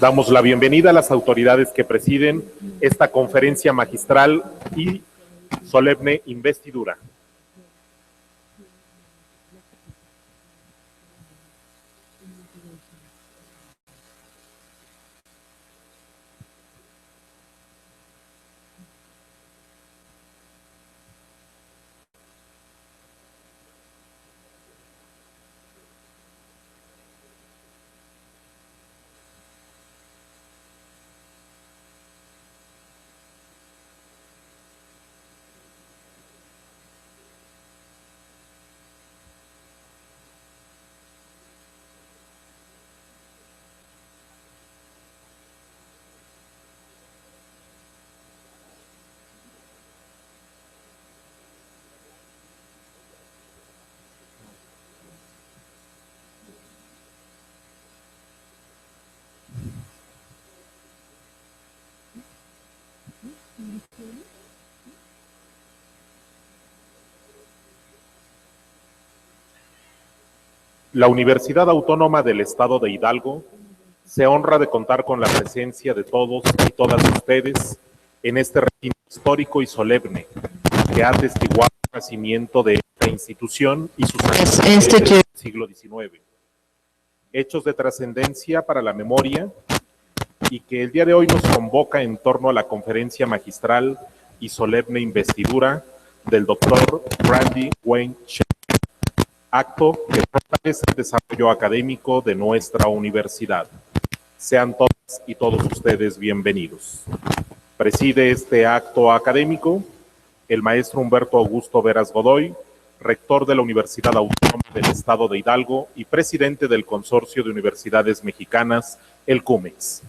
Damos la bienvenida a las autoridades que presiden esta conferencia magistral y solemne investidura. La Universidad Autónoma del Estado de Hidalgo se honra de contar con la presencia de todos y todas ustedes en este recinto histórico y solemne que ha atestiguado el nacimiento de esta institución y sus años del siglo XIX. Hechos de trascendencia para la memoria y que el día de hoy nos convoca en torno a la conferencia magistral y solemne investidura del doctor Randy Wayne Schekman, acto que fortalece el desarrollo académico de nuestra universidad. Sean todas y todos ustedes bienvenidos. Preside este acto académico el maestro Humberto Augusto Veras Godoy, rector de la Universidad Autónoma del Estado de Hidalgo y presidente del Consorcio de Universidades Mexicanas, el CUMEX.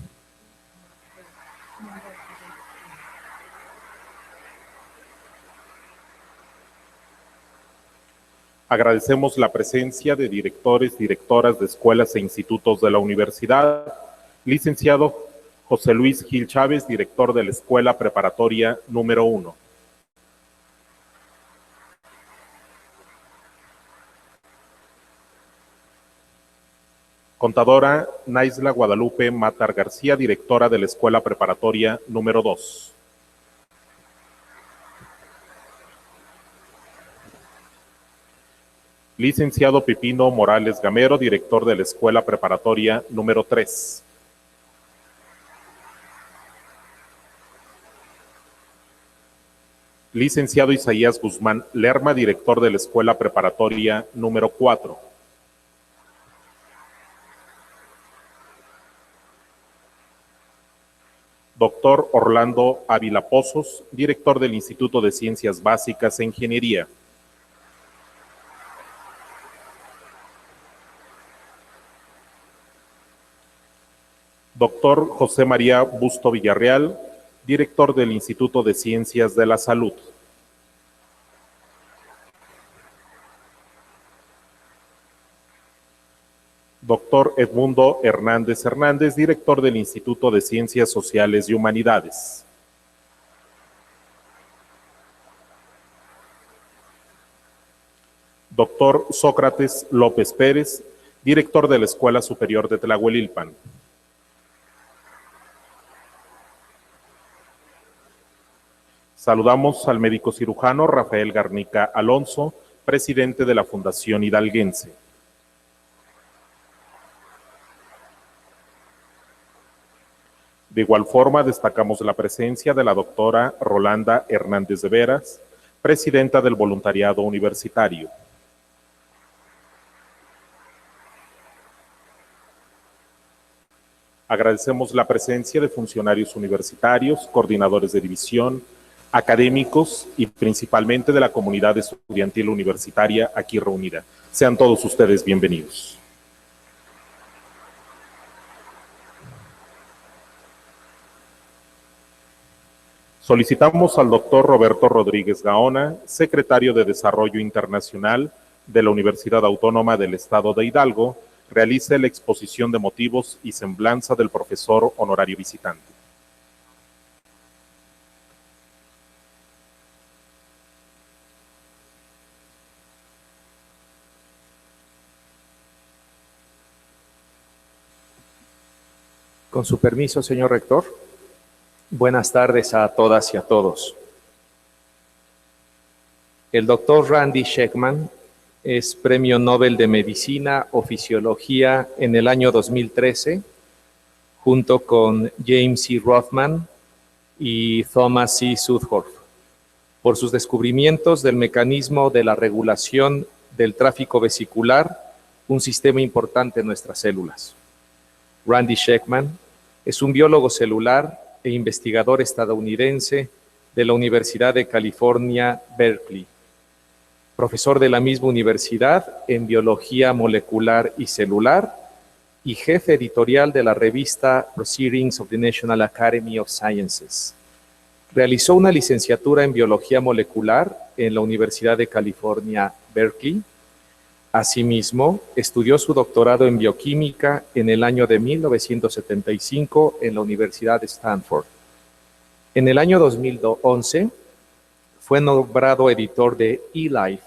Agradecemos la presencia de directores, directoras de escuelas e institutos de la universidad, licenciado José Luis Gil Chávez, director de la Escuela Preparatoria número 1. Contadora Naisla Guadalupe Matar García, directora de la Escuela Preparatoria número 2. Licenciado Pipino Morales Gamero, director de la Escuela Preparatoria número 3. Licenciado Isaías Guzmán Lerma, director de la Escuela Preparatoria número 4. Doctor Orlando Ávila Pozos, director del Instituto de Ciencias Básicas e Ingeniería. Doctor José María Busto Villarreal, director del Instituto de Ciencias de la Salud. Doctor Edmundo Hernández Hernández, director del Instituto de Ciencias Sociales y Humanidades. Doctor Sócrates López Pérez, director de la Escuela Superior de Tlahuelilpan. Saludamos al médico cirujano Rafael Garnica Alonso, presidente de la Fundación Hidalguense. De igual forma, destacamos la presencia de la doctora Rolanda Hernández de Veras, presidenta del Voluntariado Universitario. Agradecemos la presencia de funcionarios universitarios, coordinadores de división, académicos y principalmente de la comunidad estudiantil universitaria aquí reunida. Sean todos ustedes bienvenidos. Solicitamos al doctor Roberto Rodríguez Gaona, secretario de Desarrollo Internacional de la Universidad Autónoma del Estado de Hidalgo, realice la exposición de motivos y semblanza del profesor honorario visitante. Con su permiso, señor rector. Buenas tardes a todas y a todos. El doctor Randy Schekman es Premio Nobel de Medicina o Fisiología en el año 2013, junto con James C. Rothman y Thomas C. Sudhoff, por sus descubrimientos del mecanismo de la regulación del tráfico vesicular, un sistema importante en nuestras células. Randy Schekman es un biólogo celular e investigador estadounidense de la Universidad de California, Berkeley, profesor de la misma universidad en biología molecular y celular y jefe editorial de la revista Proceedings of the National Academy of Sciences. Realizó una licenciatura en biología molecular en la Universidad de California, Berkeley. Asimismo, estudió su doctorado en bioquímica en el año de 1975 en la Universidad de Stanford. En el año 2011, fue nombrado editor de eLife,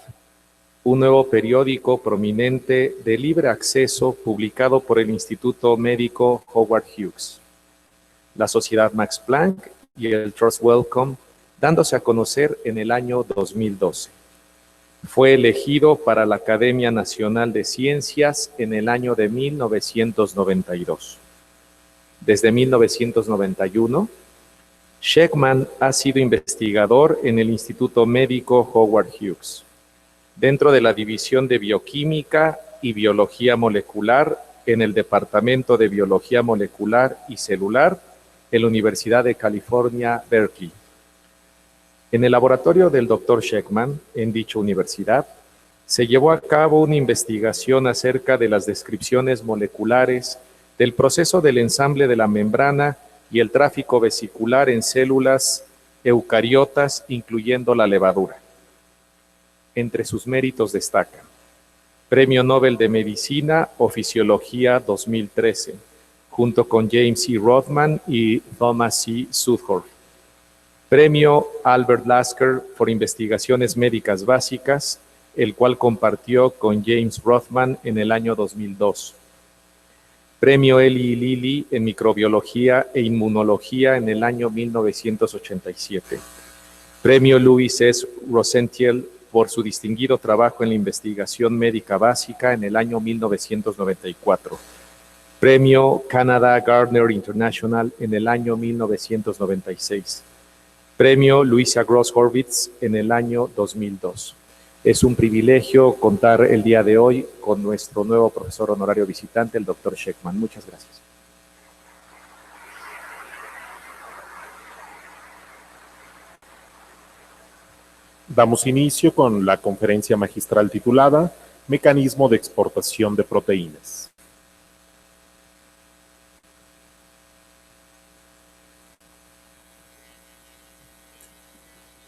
un nuevo periódico prominente de libre acceso publicado por el Instituto Médico Howard Hughes, la Sociedad Max Planck y el Trust Wellcome, dándose a conocer en el año 2012. Fue elegido para la Academia Nacional de Ciencias en el año de 1992. Desde 1991, Schekman ha sido investigador en el Instituto Médico Howard Hughes, dentro de la División de Bioquímica y Biología Molecular en el Departamento de Biología Molecular y Celular en la Universidad de California, Berkeley. En el laboratorio del Dr. Schekman, en dicha universidad, se llevó a cabo una investigación acerca de las descripciones moleculares del proceso del ensamble de la membrana y el tráfico vesicular en células eucariotas, incluyendo la levadura. Entre sus méritos destacan: Premio Nobel de Medicina o Fisiología 2013, junto con James C. Rothman y Thomas C. Sudhoff. Premio Albert Lasker por Investigaciones Médicas Básicas, el cual compartió con James Rothman en el año 2002. Premio Eli Lilly en Microbiología e Inmunología en el año 1987. Premio Louis S. Rosentiel por su distinguido trabajo en la investigación médica básica en el año 1994. Premio Canada Gardner International en el año 1996. Premio Louisa Gross Horvitz en el año 2002. Es un privilegio contar el día de hoy con nuestro nuevo profesor honorario visitante, el doctor Schekman. Muchas gracias. Damos inicio con la conferencia magistral titulada Mecanismo de exportación de proteínas.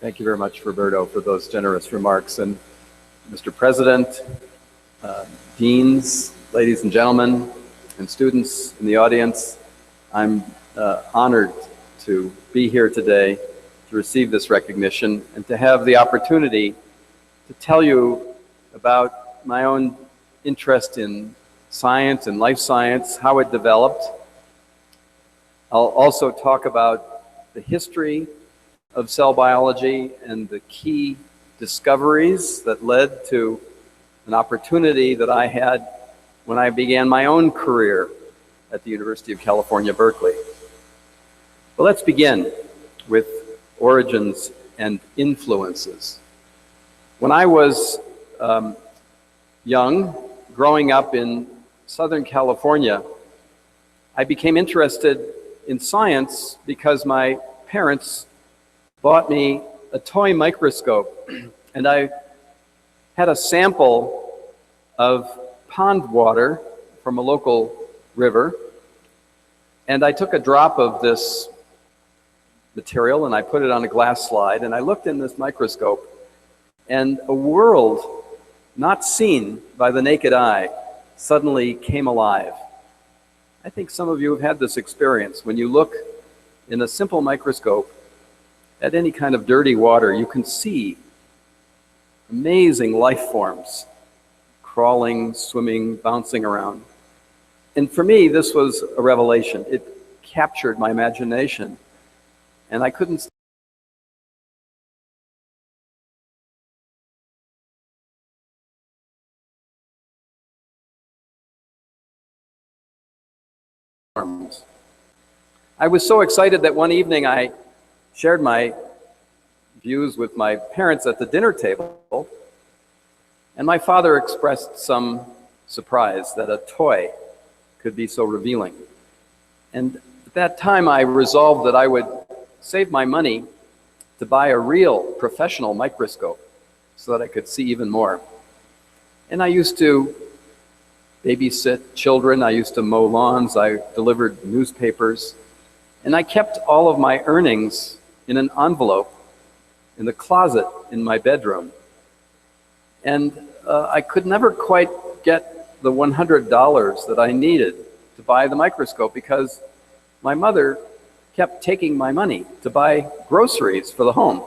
Thank you very much, Roberto, for those generous remarks. And Mr. President, deans, ladies and gentlemen, and students in the audience, I'm honored to be here today to receive this recognition and to have the opportunity to tell you about my own interest in science and life science, how it developed. I'll also talk about the history of cell biology and the key discoveries that led to an opportunity that I had when I began my own career at the University of California, Berkeley. Well, let's begin with origins and influences. When I was young, growing up in Southern California, I became interested in science because my parents bought me a toy microscope, and I had a sample of pond water from a local river, and I took a drop of this material and I put it on a glass slide, and I looked in this microscope, and a world not seen by the naked eye suddenly came alive. I think some of you have had this experience. When you look in a simple microscope at any kind of dirty water, you can see amazing life forms crawling, swimming, bouncing around. And for me, this was a revelation. It captured my imagination, and I couldn't I was so excited that one evening I shared my views with my parents at the dinner table, and my father expressed some surprise that a toy could be so revealing. And at that time I resolved that I would save my money to buy a real professional microscope so that I could see even more. And I used to babysit children, I used to mow lawns, I delivered newspapers, and I kept all of my earnings in an envelope in the closet in my bedroom. And I could never quite get the $100 that I needed to buy the microscope because my mother kept taking my money to buy groceries for the home.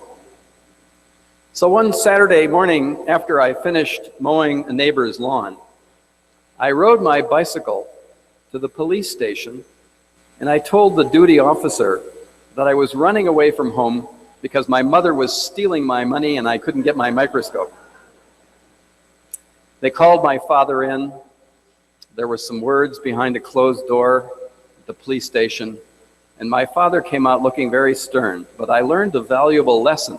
So one Saturday morning, after I finished mowing a neighbor's lawn, I rode my bicycle to the police station, and I told the duty officer that I was running away from home because my mother was stealing my money and I couldn't get my microscope. They called my father in. There were some words behind a closed door at the police station, and my father came out looking very stern. But I learned a valuable lesson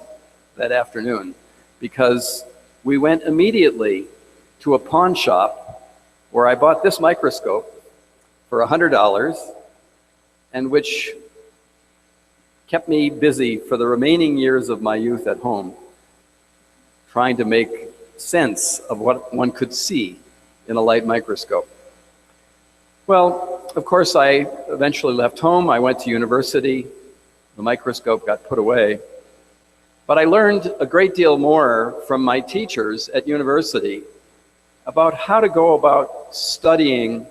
that afternoon because we went immediately to a pawn shop where I bought this microscope for $100, and which kept me busy for the remaining years of my youth at home, trying to make sense of what one could see in a light microscope. Well, of course, I eventually left home. I went to university. The microscope got put away. But I learned a great deal more from my teachers at university about how to go about studying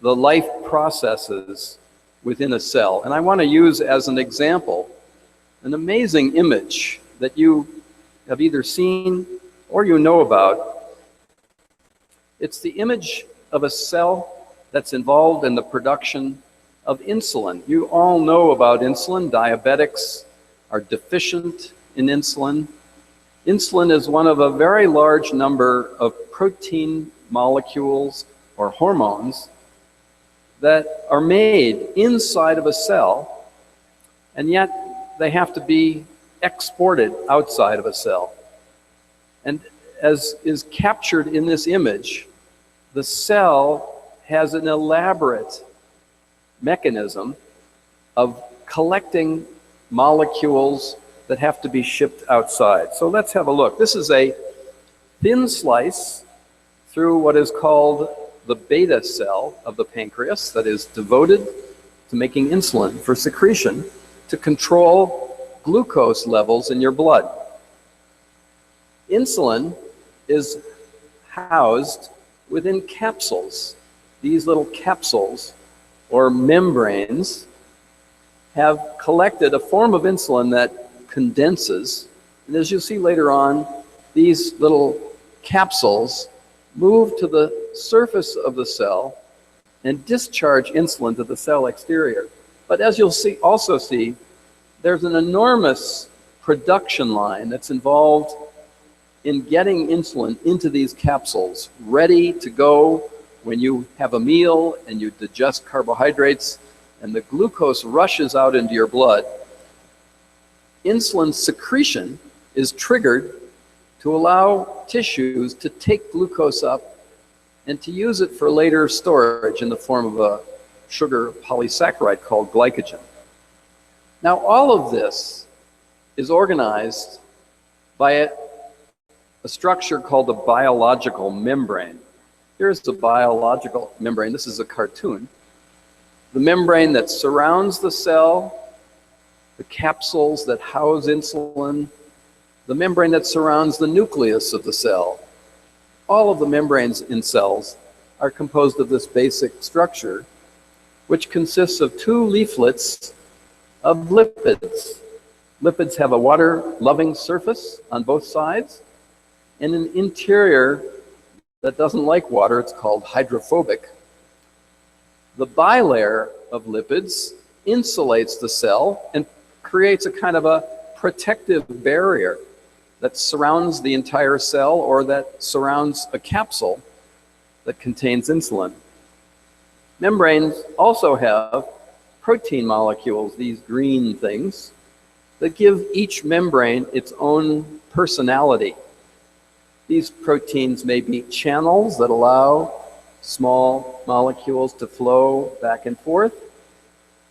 the life processes within a cell. And I want to use as an example an amazing image that you have either seen or you know about. It's the image of a cell that's involved in the production of insulin. You all know about insulin. Diabetics are deficient in insulin. Insulin is one of a very large number of protein molecules or hormones that are made inside of a cell, and yet they have to be exported outside of a cell. And as is captured in this image, the cell has an elaborate mechanism of collecting molecules that have to be shipped outside. So let's have a look. This is a thin slice through what is called the beta cell of the pancreas that is devoted to making insulin for secretion to control glucose levels in your blood. Insulin is housed within capsules. These little capsules or membranes have collected a form of insulin that condenses, and as you'll see later on, these little capsules move to the surface of the cell and discharge insulin to the cell exterior. But as you'll also see, there's an enormous production line that's involved in getting insulin into these capsules, ready to go when you have a meal and you digest carbohydrates and the glucose rushes out into your blood, insulin secretion is triggered to allow tissues to take glucose up and to use it for later storage in the form of a sugar polysaccharide called glycogen. Now, all of this is organized by a structure called the biological membrane. Here's the biological membrane. This is a cartoon. The membrane that surrounds the cell, the capsules that house insulin, the membrane that surrounds the nucleus of the cell. All of the membranes in cells are composed of this basic structure, which consists of two leaflets of lipids. Lipids have a water-loving surface on both sides and an interior that doesn't like water. It's called hydrophobic. The bilayer of lipids insulates the cell and creates a kind of a protective barrier that surrounds the entire cell or that surrounds a capsule that contains insulin. Membranes also have protein molecules, these green things, that give each membrane its own personality. These proteins may be channels that allow small molecules to flow back and forth,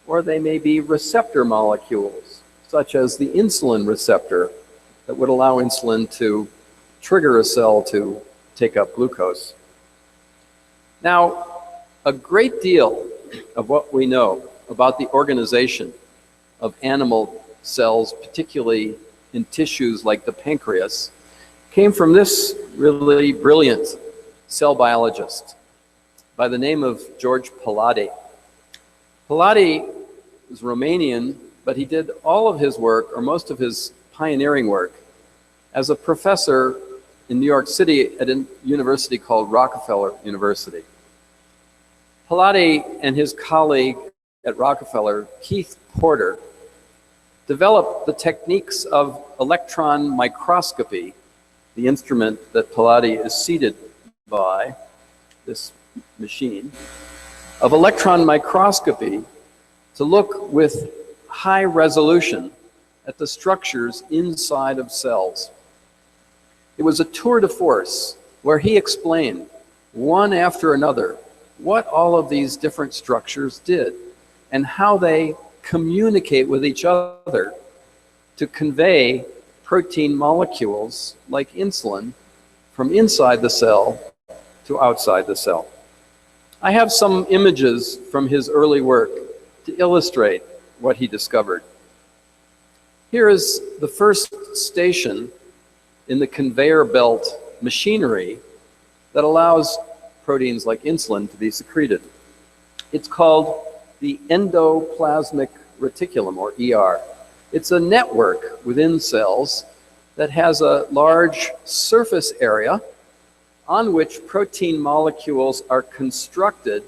or they may be receptor molecules, such as the insulin receptor that would allow insulin to trigger a cell to take up glucose. Now, a great deal of what we know about the organization of animal cells, particularly in tissues like the pancreas, came from this really brilliant cell biologist by the name of George Palade. Palade is Romanian, but he did all of his work, or most of his pioneering work, as a professor in New York City at a university called Rockefeller University. Palade and his colleague at Rockefeller, Keith Porter, developed the techniques of electron microscopy, the instrument that Palade is seated by, this machine, of electron microscopy to look with high resolution at the structures inside of cells. It was a tour de force where he explained, one after another, what all of these different structures did and how they communicate with each other to convey protein molecules like insulin from inside the cell to outside the cell. I have some images from his early work to illustrate what he discovered. Here is the first station in the conveyor belt machinery that allows proteins like insulin to be secreted. It's called the endoplasmic reticulum, or ER. It's a network within cells that has a large surface area on which protein molecules are constructed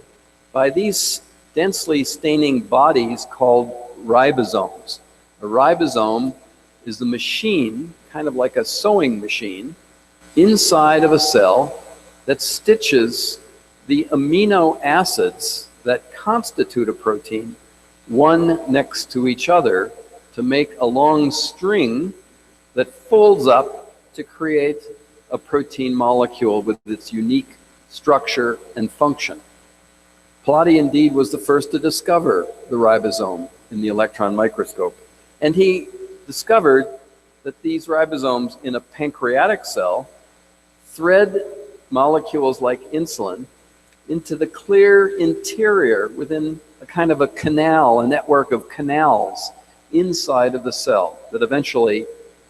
by these densely staining bodies called ribosomes. A ribosome is the machine, kind of like a sewing machine, inside of a cell that stitches the amino acids that constitute a protein one next to each other to make a long string that folds up to create a protein molecule with its unique structure and function. Palade indeed was the first to discover the ribosome in the electron microscope. And he discovered that these ribosomes in a pancreatic cell thread molecules like insulin into the clear interior within a kind of a canal, a network of canals inside of the cell that eventually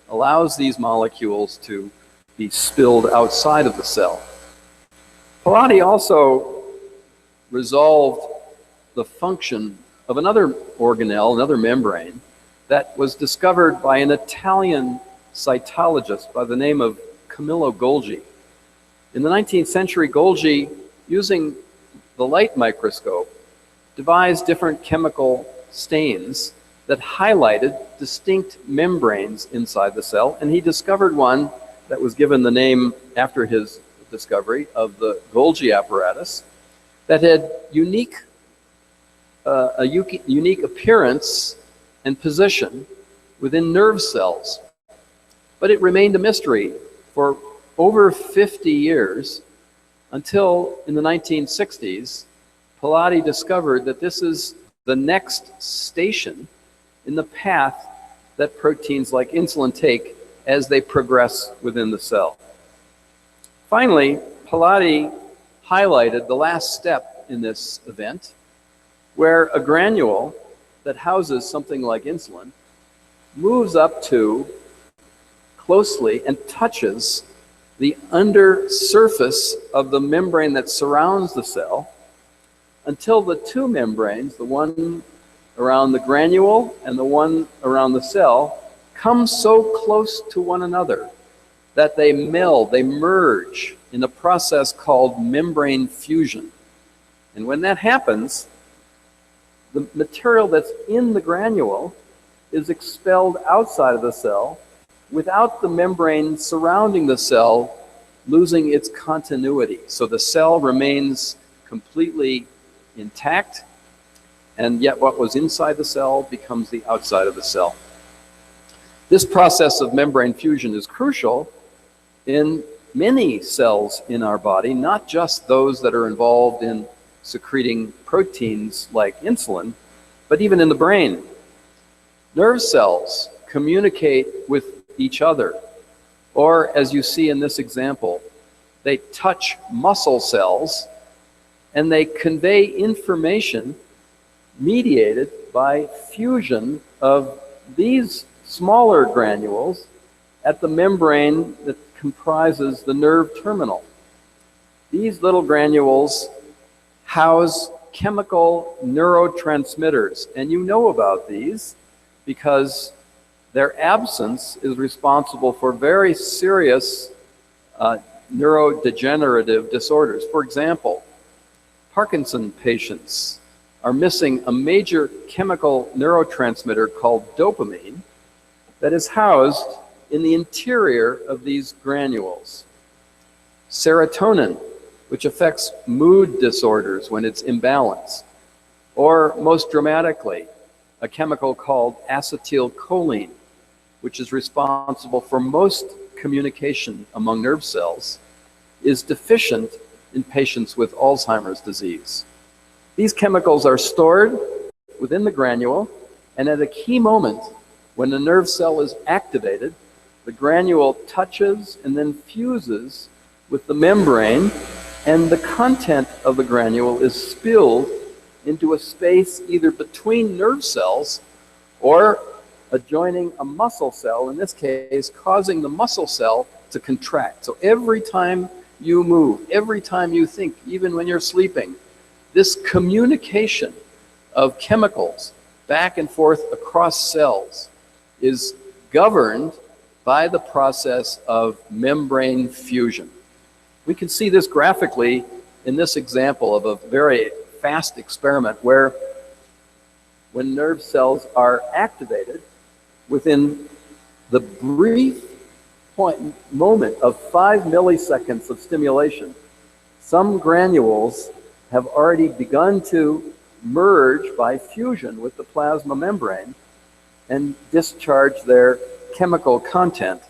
allows these molecules to be spilled outside of the cell. Palade also resolved the function of another organelle, another membrane, that was discovered by an Italian cytologist by the name of Camillo Golgi. In the 19th century, Golgi, using the light microscope, devised different chemical stains that highlighted distinct membranes inside the cell, and he discovered one that was given the name after his discovery of the Golgi apparatus that had unique unique appearance and position within nerve cells. But it remained a mystery for over 50 years until in the 1960s, Palade discovered that this is the next station in the path that proteins like insulin take as they progress within the cell. Finally, Palade highlighted the last step in this event, where a granule that houses something like insulin moves up to closely and touches the under surface of the membrane that surrounds the cell until the two membranes, the one around the granule and the one around the cell, come so close to one another that they meld, they merge in a process called membrane fusion. And when that happens, the material that's in the granule is expelled outside of the cell without the membrane surrounding the cell losing its continuity. So the cell remains completely intact, and yet what was inside the cell becomes the outside of the cell. This process of membrane fusion is crucial in many cells in our body, not just those that are involved in secreting proteins like insulin, but even in the brain. Nerve cells communicate with each other, or as you see in this example, they touch muscle cells and they convey information mediated by fusion of these smaller granules at the membrane that comprises the nerve terminal. These little granules house chemical neurotransmitters, and you know about these because their absence is responsible for very serious neurodegenerative disorders. For example, Parkinson patients are missing a major chemical neurotransmitter called dopamine that is housed in the interior of these granules. Serotonin, which affects mood disorders when it's imbalanced, or most dramatically, a chemical called acetylcholine, which is responsible for most communication among nerve cells, is deficient in patients with Alzheimer's disease. These chemicals are stored within the granule, and at a key moment, when the nerve cell is activated, the granule touches and then fuses with the membrane, and the content of the granule is spilled into a space either between nerve cells or adjoining a muscle cell, in this case, causing the muscle cell to contract. So every time you move, every time you think, even when you're sleeping, this communication of chemicals back and forth across cells is governed by the process of membrane fusion. We can see this graphically in this example of a very fast experiment where when nerve cells are activated, within the brief moment of 5 milliseconds of stimulation, some granules have already begun to merge by fusion with the plasma membrane and discharge their chemical content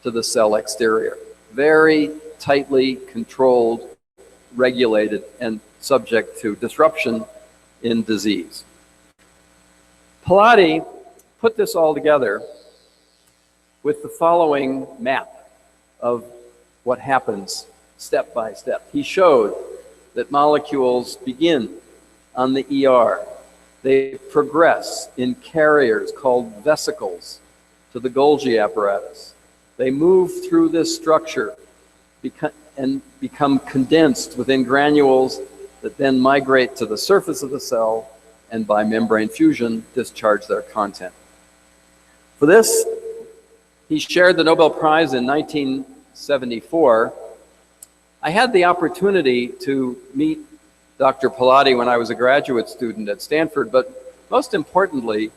to the cell exterior. Very tightly controlled, regulated, and subject to disruption in disease. Palade put this all together with the following map of what happens step by step. He showed that molecules begin on the ER. They progress in carriers called vesicles to the Golgi apparatus. They move through this structure and become condensed within granules that then migrate to the surface of the cell and by membrane fusion discharge their content. For this, he shared the Nobel Prize in 1974. I had the opportunity to meet Dr. Palade when I was a graduate student at Stanford, but most importantly,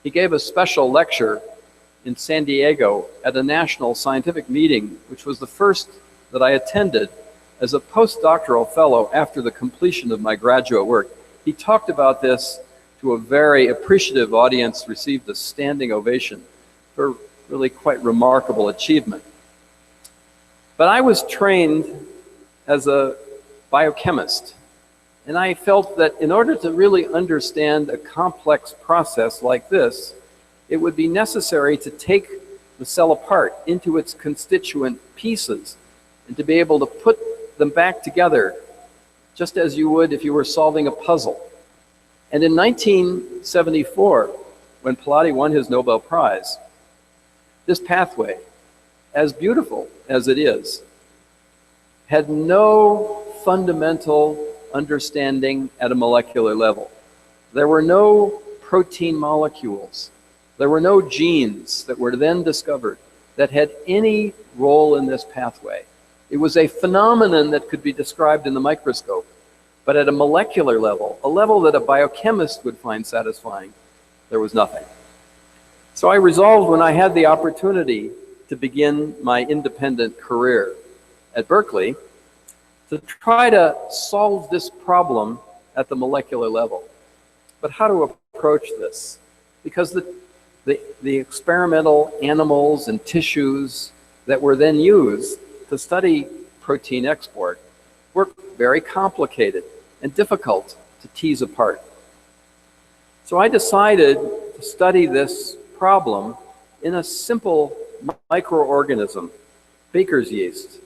he gave a special lecture in San Diego at a national scientific meeting, which was the first that I attended as a postdoctoral fellow after the completion of my graduate work. He talked about this to a very appreciative audience, received a standing ovation for really quite remarkable achievement. But I was trained as a biochemist, and I felt that in order to really understand a complex process like this, it would be necessary to take the cell apart into its constituent pieces and to be able to put them back together just as you would if you were solving a puzzle. And in 1974, when Palade won his Nobel Prize, this pathway, as beautiful as it is, had no fundamental understanding at a molecular level. There were no protein molecules. There were no genes that were then discovered that had any role in this pathway. It was a phenomenon that could be described in the microscope, but at a molecular level, a level that a biochemist would find satisfying, there was nothing. So I resolved, when I had the opportunity to begin my independent career at Berkeley, to try to solve this problem at the molecular level. But how to approach this? Because the experimental animals and tissues that were then used to study protein export were very complicated and difficult to tease apart. So I decided to study this problem in a simple microorganism, baker's yeast,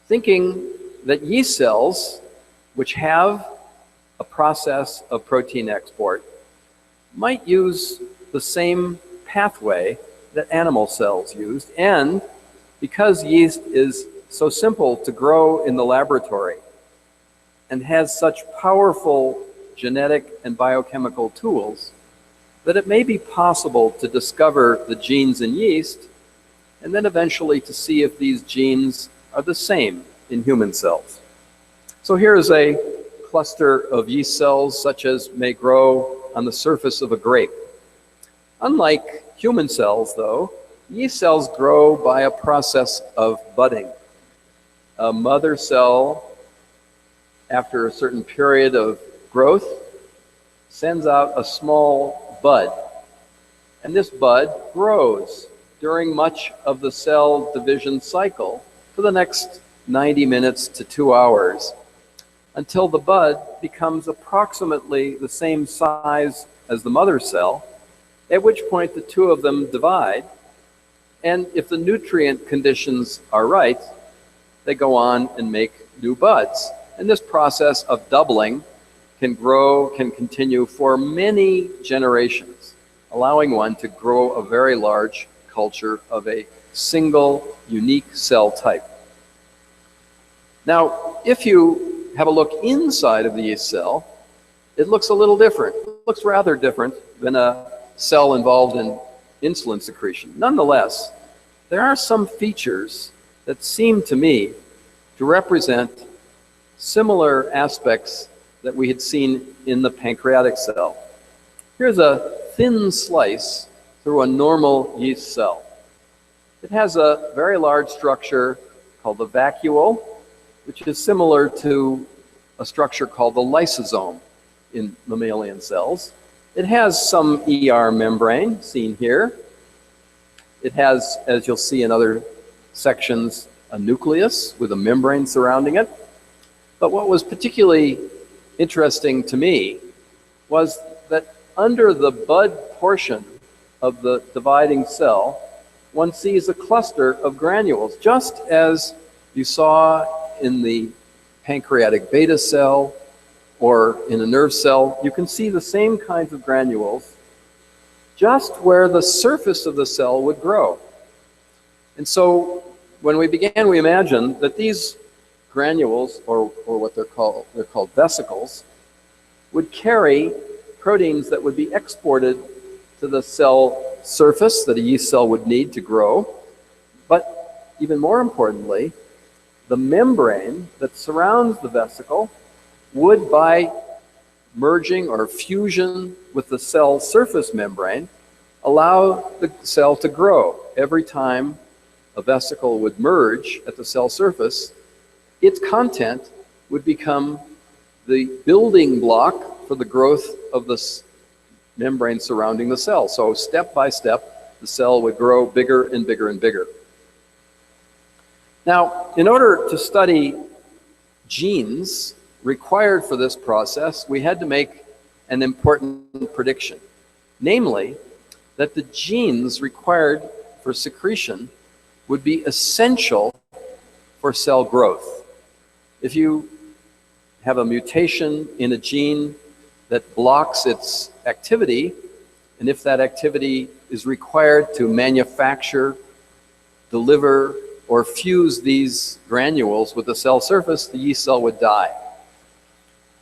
thinking that yeast cells, which have a process of protein export, might use the same pathway that animal cells used. And because yeast is so simple to grow in the laboratory and has such powerful genetic and biochemical tools, that it may be possible to discover the genes in yeast and then eventually to see if these genes are the same in human cells. So here is a cluster of yeast cells such as may grow on the surface of a grape. Unlike human cells, though, yeast cells grow by a process of budding. A mother cell, after a certain period of growth, sends out a small bud. And this bud grows during much of the cell division cycle for the next 90 minutes to 2 hours, until the bud becomes approximately the same size as the mother cell, at which point the two of them divide. And if the nutrient conditions are right, they go on and make new buds. And this process of doubling can continue for many generations, allowing one to grow a very large culture of a single, unique cell type. Now, if you have a look inside of the yeast cell, it looks a little different. It looks rather different than a cell involved in insulin secretion. Nonetheless, there are some features that seem to me to represent similar aspects that we had seen in the pancreatic cell. Here's a thin slice through a normal yeast cell. It has a very large structure called the vacuole, which is similar to a structure called the lysosome in mammalian cells. It has some ER membrane, seen here. It has, as you'll see in other sections, a nucleus with a membrane surrounding it. But what was particularly interesting to me was that under the bud portion of the dividing cell, one sees a cluster of granules, just as you saw in the pancreatic beta cell or in a nerve cell. You can see the same kinds of granules just where the surface of the cell would grow. And so when we began, we imagined that these granules, or what they're called vesicles, would carry proteins that would be exported to the cell surface that a yeast cell would need to grow. But even more importantly, the membrane that surrounds the vesicle would, by merging or fusion with the cell surface membrane, allow the cell to grow. Every time a vesicle would merge at the cell surface, its content would become the building block for the growth of the membrane surrounding the cell. So step by step, the cell would grow bigger and bigger and bigger. Now, in order to study genes required for this process, we had to make an important prediction, namely that the genes required for secretion would be essential for cell growth. If you have a mutation in a gene that blocks its activity, and if that activity is required to manufacture, deliver, or fuse these granules with the cell surface, the yeast cell would die.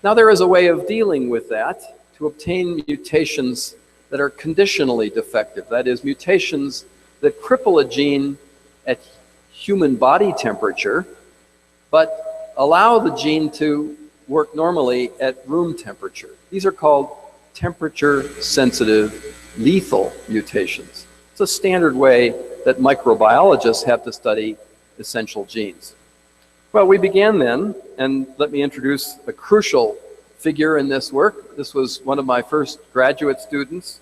Now there is a way of dealing with that to obtain mutations that are conditionally defective. That is, mutations that cripple a gene at human body temperature, but allow the gene to work normally at room temperature. These are called temperature-sensitive lethal mutations. It's a standard way that microbiologists have to study essential genes. Well, we began then, and let me introduce a crucial figure in this work. This was one of my first graduate students,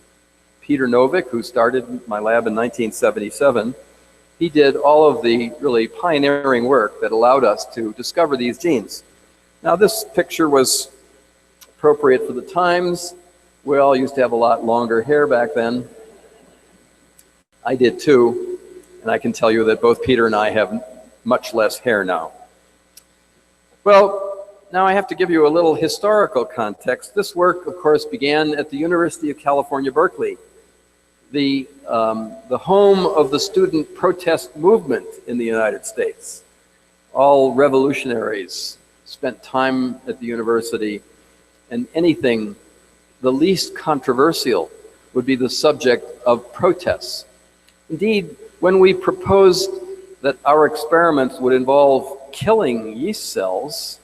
Peter Novick, who started my lab in 1977. He did all of the really pioneering work that allowed us to discover these genes. Now, this picture was appropriate for the times. We all used to have a lot longer hair back then. I did too, and I can tell you that both Peter and I have much less hair now. Well, now I have to give you a little historical context. This work, of course, began at the University of California, Berkeley, the home of the student protest movement in the United States. All revolutionaries spent time at the university, and anything the least controversial would be the subject of protests. Indeed, when we proposed that our experiments would involve killing yeast cells,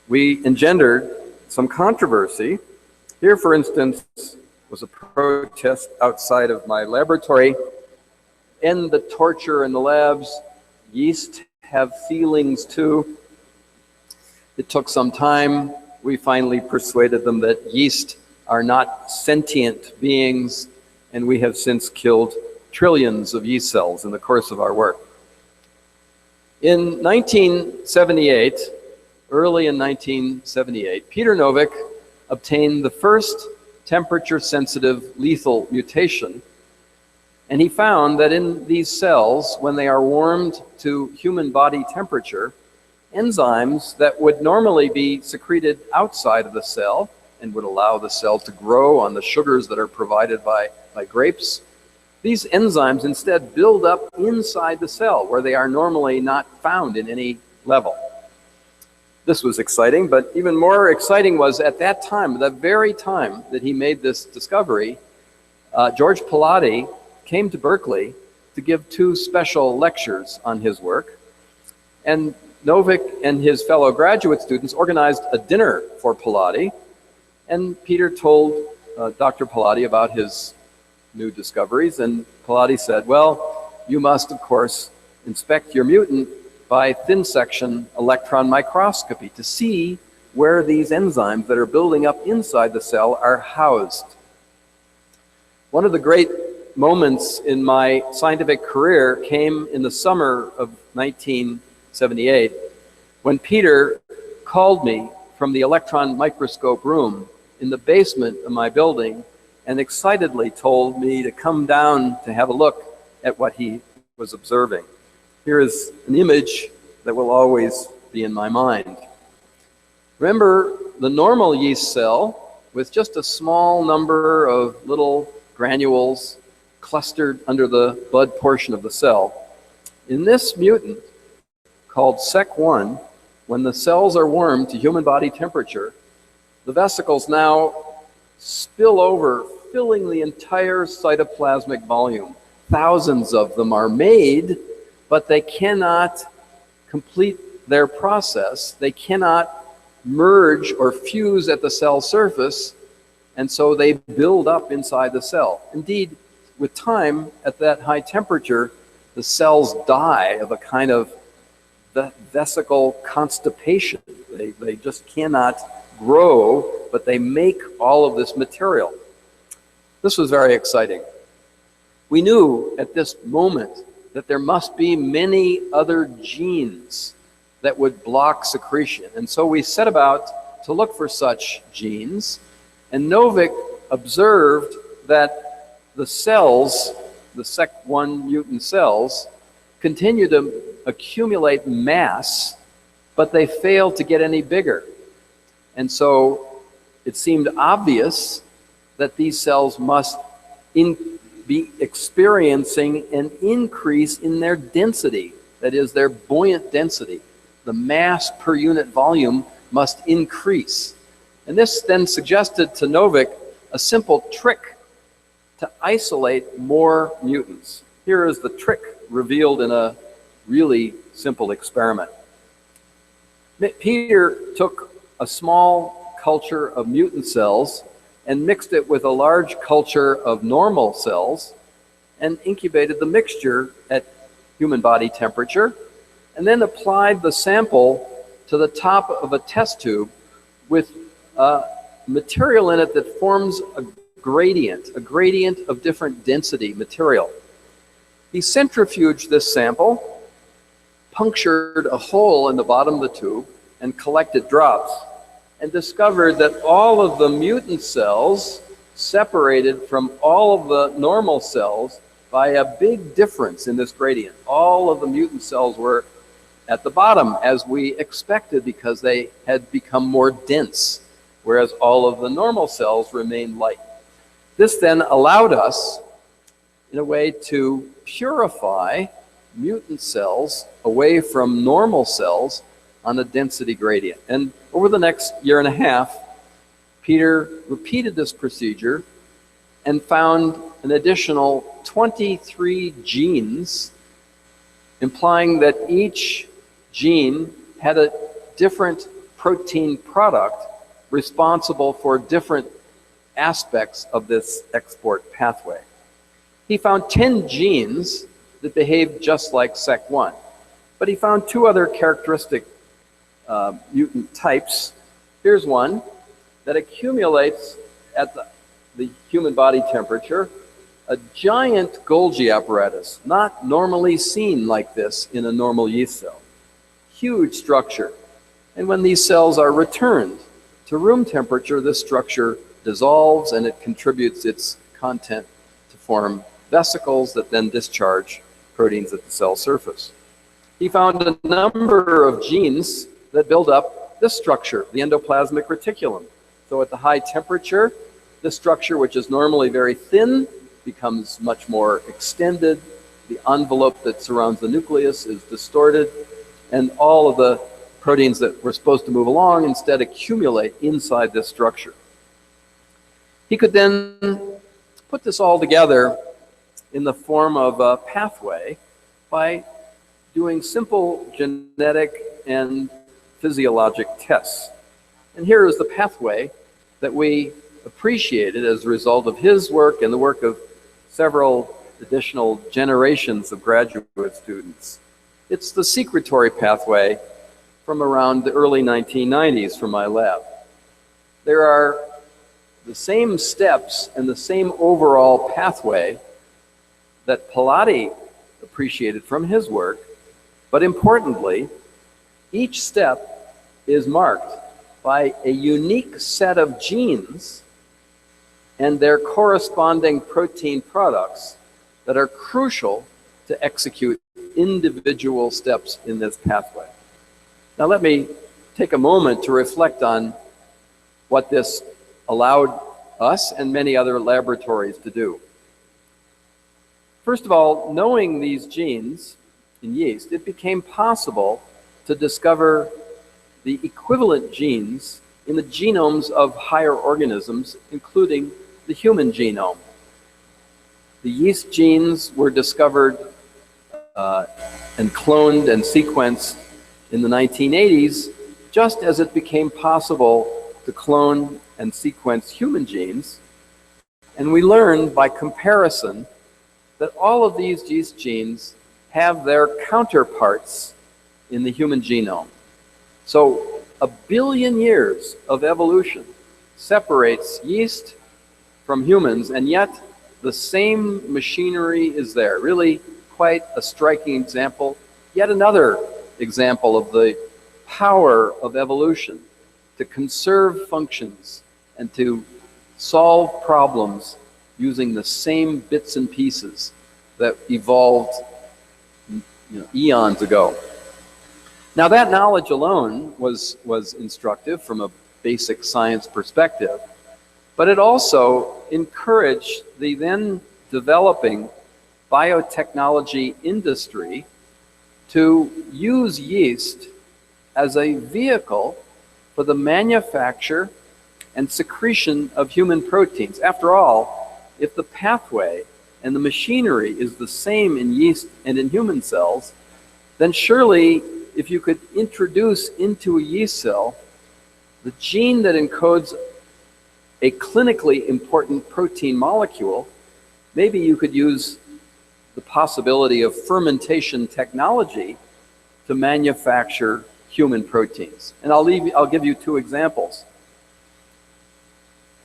we engendered some controversy. Here, for instance, was a protest outside of my laboratory. End the torture in the labs. Yeast have feelings too. It took some time. We finally persuaded them that yeast are not sentient beings, and we have since killed trillions of yeast cells in the course of our work. In 1978, early in 1978, Peter Novick obtained the first temperature-sensitive lethal mutation, and he found that in these cells, when they are warmed to human body temperature, enzymes that would normally be secreted outside of the cell and would allow the cell to grow on the sugars that are provided by grapes, these enzymes instead build up inside the cell where they are normally not found in any level. This was exciting, but even more exciting was at that time, the very time that he made this discovery, George Pilati came to Berkeley to give 2 special lectures on his work. And Novick and his fellow graduate students organized a dinner for Pilati, and Peter told Dr. Pilati about his new discoveries, and Pilati said, well, you must, of course, inspect your mutant by thin section electron microscopy to see where these enzymes that are building up inside the cell are housed. One of the great moments in my scientific career came in the summer of 1978 when Peter called me from the electron microscope room in the basement of my building and excitedly told me to come down to have a look at what he was observing. Here is an image that will always be in my mind. Remember the normal yeast cell with just a small number of little granules clustered under the bud portion of the cell. In this mutant called SEC1, when the cells are warmed to human body temperature, the vesicles now spill over, filling the entire cytoplasmic volume. Thousands of them are made, but they cannot complete their process. They cannot merge or fuse at the cell surface, and so they build up inside the cell. Indeed, with time, at that high temperature, the cells die of a kind of vesicle constipation. They just cannot grow but they make all of this material. This was very exciting. We knew at this moment that there must be many other genes that would block secretion. And so we set about to look for such genes. And Novick observed that the cells, the SEC1 mutant cells, continue to accumulate mass, but they fail to get any bigger. And so it seemed obvious that these cells must be experiencing an increase in their density, that is, their buoyant density. The mass per unit volume must increase. And this then suggested to Novick a simple trick to isolate more mutants. Here is the trick revealed in a really simple experiment. Peter took a small culture of mutant cells and mixed it with a large culture of normal cells and incubated the mixture at human body temperature, and then applied the sample to the top of a test tube with material in it that forms a gradient of different density material. He centrifuged this sample, punctured a hole in the bottom of the tube, and collected drops, and discovered that all of the mutant cells separated from all of the normal cells by a big difference in this gradient. All of the mutant cells were at the bottom, as we expected, because they had become more dense, whereas all of the normal cells remained light. This then allowed us, in a way, to purify mutant cells away from normal cells on a density gradient. And over the next year and a half, Peter repeated this procedure and found an additional 23 genes, implying that each gene had a different protein product responsible for different aspects of this export pathway. He found 10 genes that behaved just like SEC1, but he found two other characteristic mutant types. Here's one that accumulates at the human body temperature, a giant Golgi apparatus, not normally seen like this in a normal yeast cell. Huge structure. And when these cells are returned to room temperature, this structure dissolves and it contributes its content to form vesicles that then discharge proteins at the cell surface. He found a number of genes that build up this structure, the endoplasmic reticulum. So at the high temperature, this structure, which is normally very thin, becomes much more extended. The envelope that surrounds the nucleus is distorted, and all of the proteins that were supposed to move along instead accumulate inside this structure. He could then put this all together in the form of a pathway by doing simple genetic and physiologic tests. And here is the pathway that we appreciated as a result of his work and the work of several additional generations of graduate students. It's the secretory pathway from around the early 1990s from my lab. There are the same steps and the same overall pathway that Palade appreciated from his work, but importantly, each step is marked by a unique set of genes and their corresponding protein products that are crucial to execute individual steps in this pathway. Now let me take a moment to reflect on what this allowed us and many other laboratories to do. First of all, knowing these genes in yeast, it became possible to discover the equivalent genes in the genomes of higher organisms, including the human genome. The yeast genes were discovered and cloned and sequenced in the 1980s, just as it became possible to clone and sequence human genes. And we learned by comparison that all of these yeast genes have their counterparts in the human genome. So 1 billion years of evolution separates yeast from humans, and yet the same machinery is there. Really quite a striking example. Yet another example of the power of evolution to conserve functions and to solve problems using the same bits and pieces that evolved eons ago. Now that knowledge alone was instructive from a basic science perspective, but it also encouraged the then developing biotechnology industry to use yeast as a vehicle for the manufacture and secretion of human proteins. After all, if the pathway and the machinery is the same in yeast and in human cells, then surely if you could introduce into a yeast cell the gene that encodes a clinically important protein molecule, maybe you could use the possibility of fermentation technology to manufacture human proteins. And I'll give you two examples.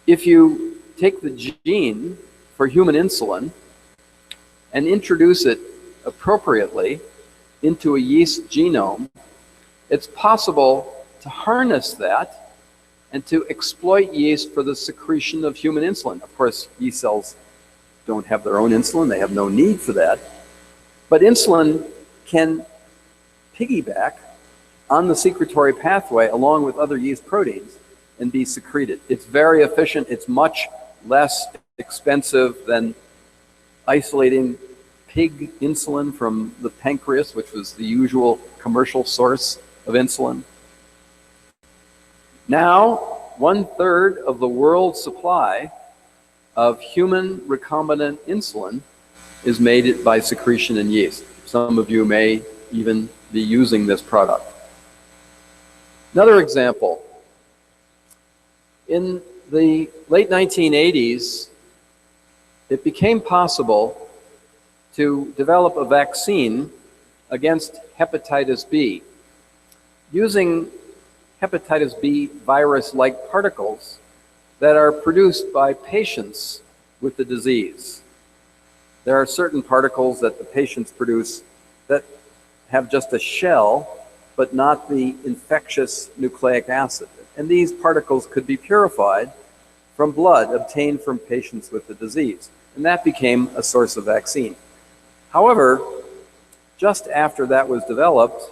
If you take the gene for human insulin and introduce it appropriately into a yeast genome, it's possible to harness that and to exploit yeast for the secretion of human insulin. Of course, yeast cells don't have their own insulin. They have no need for that. But insulin can piggyback on the secretory pathway along with other yeast proteins and be secreted. It's very efficient. It's much less expensive than isolating pig insulin from the pancreas, which was the usual commercial source of insulin. Now, 1/3 of the world's supply of human recombinant insulin is made by secretion in yeast. Some of you may even be using this product. Another example. In the late 1980s, it became possible to develop a vaccine against hepatitis B using hepatitis B virus-like particles that are produced by patients with the disease. There are certain particles that the patients produce that have just a shell, but not the infectious nucleic acid. And these particles could be purified from blood obtained from patients with the disease. And that became a source of vaccine. However, just after that was developed,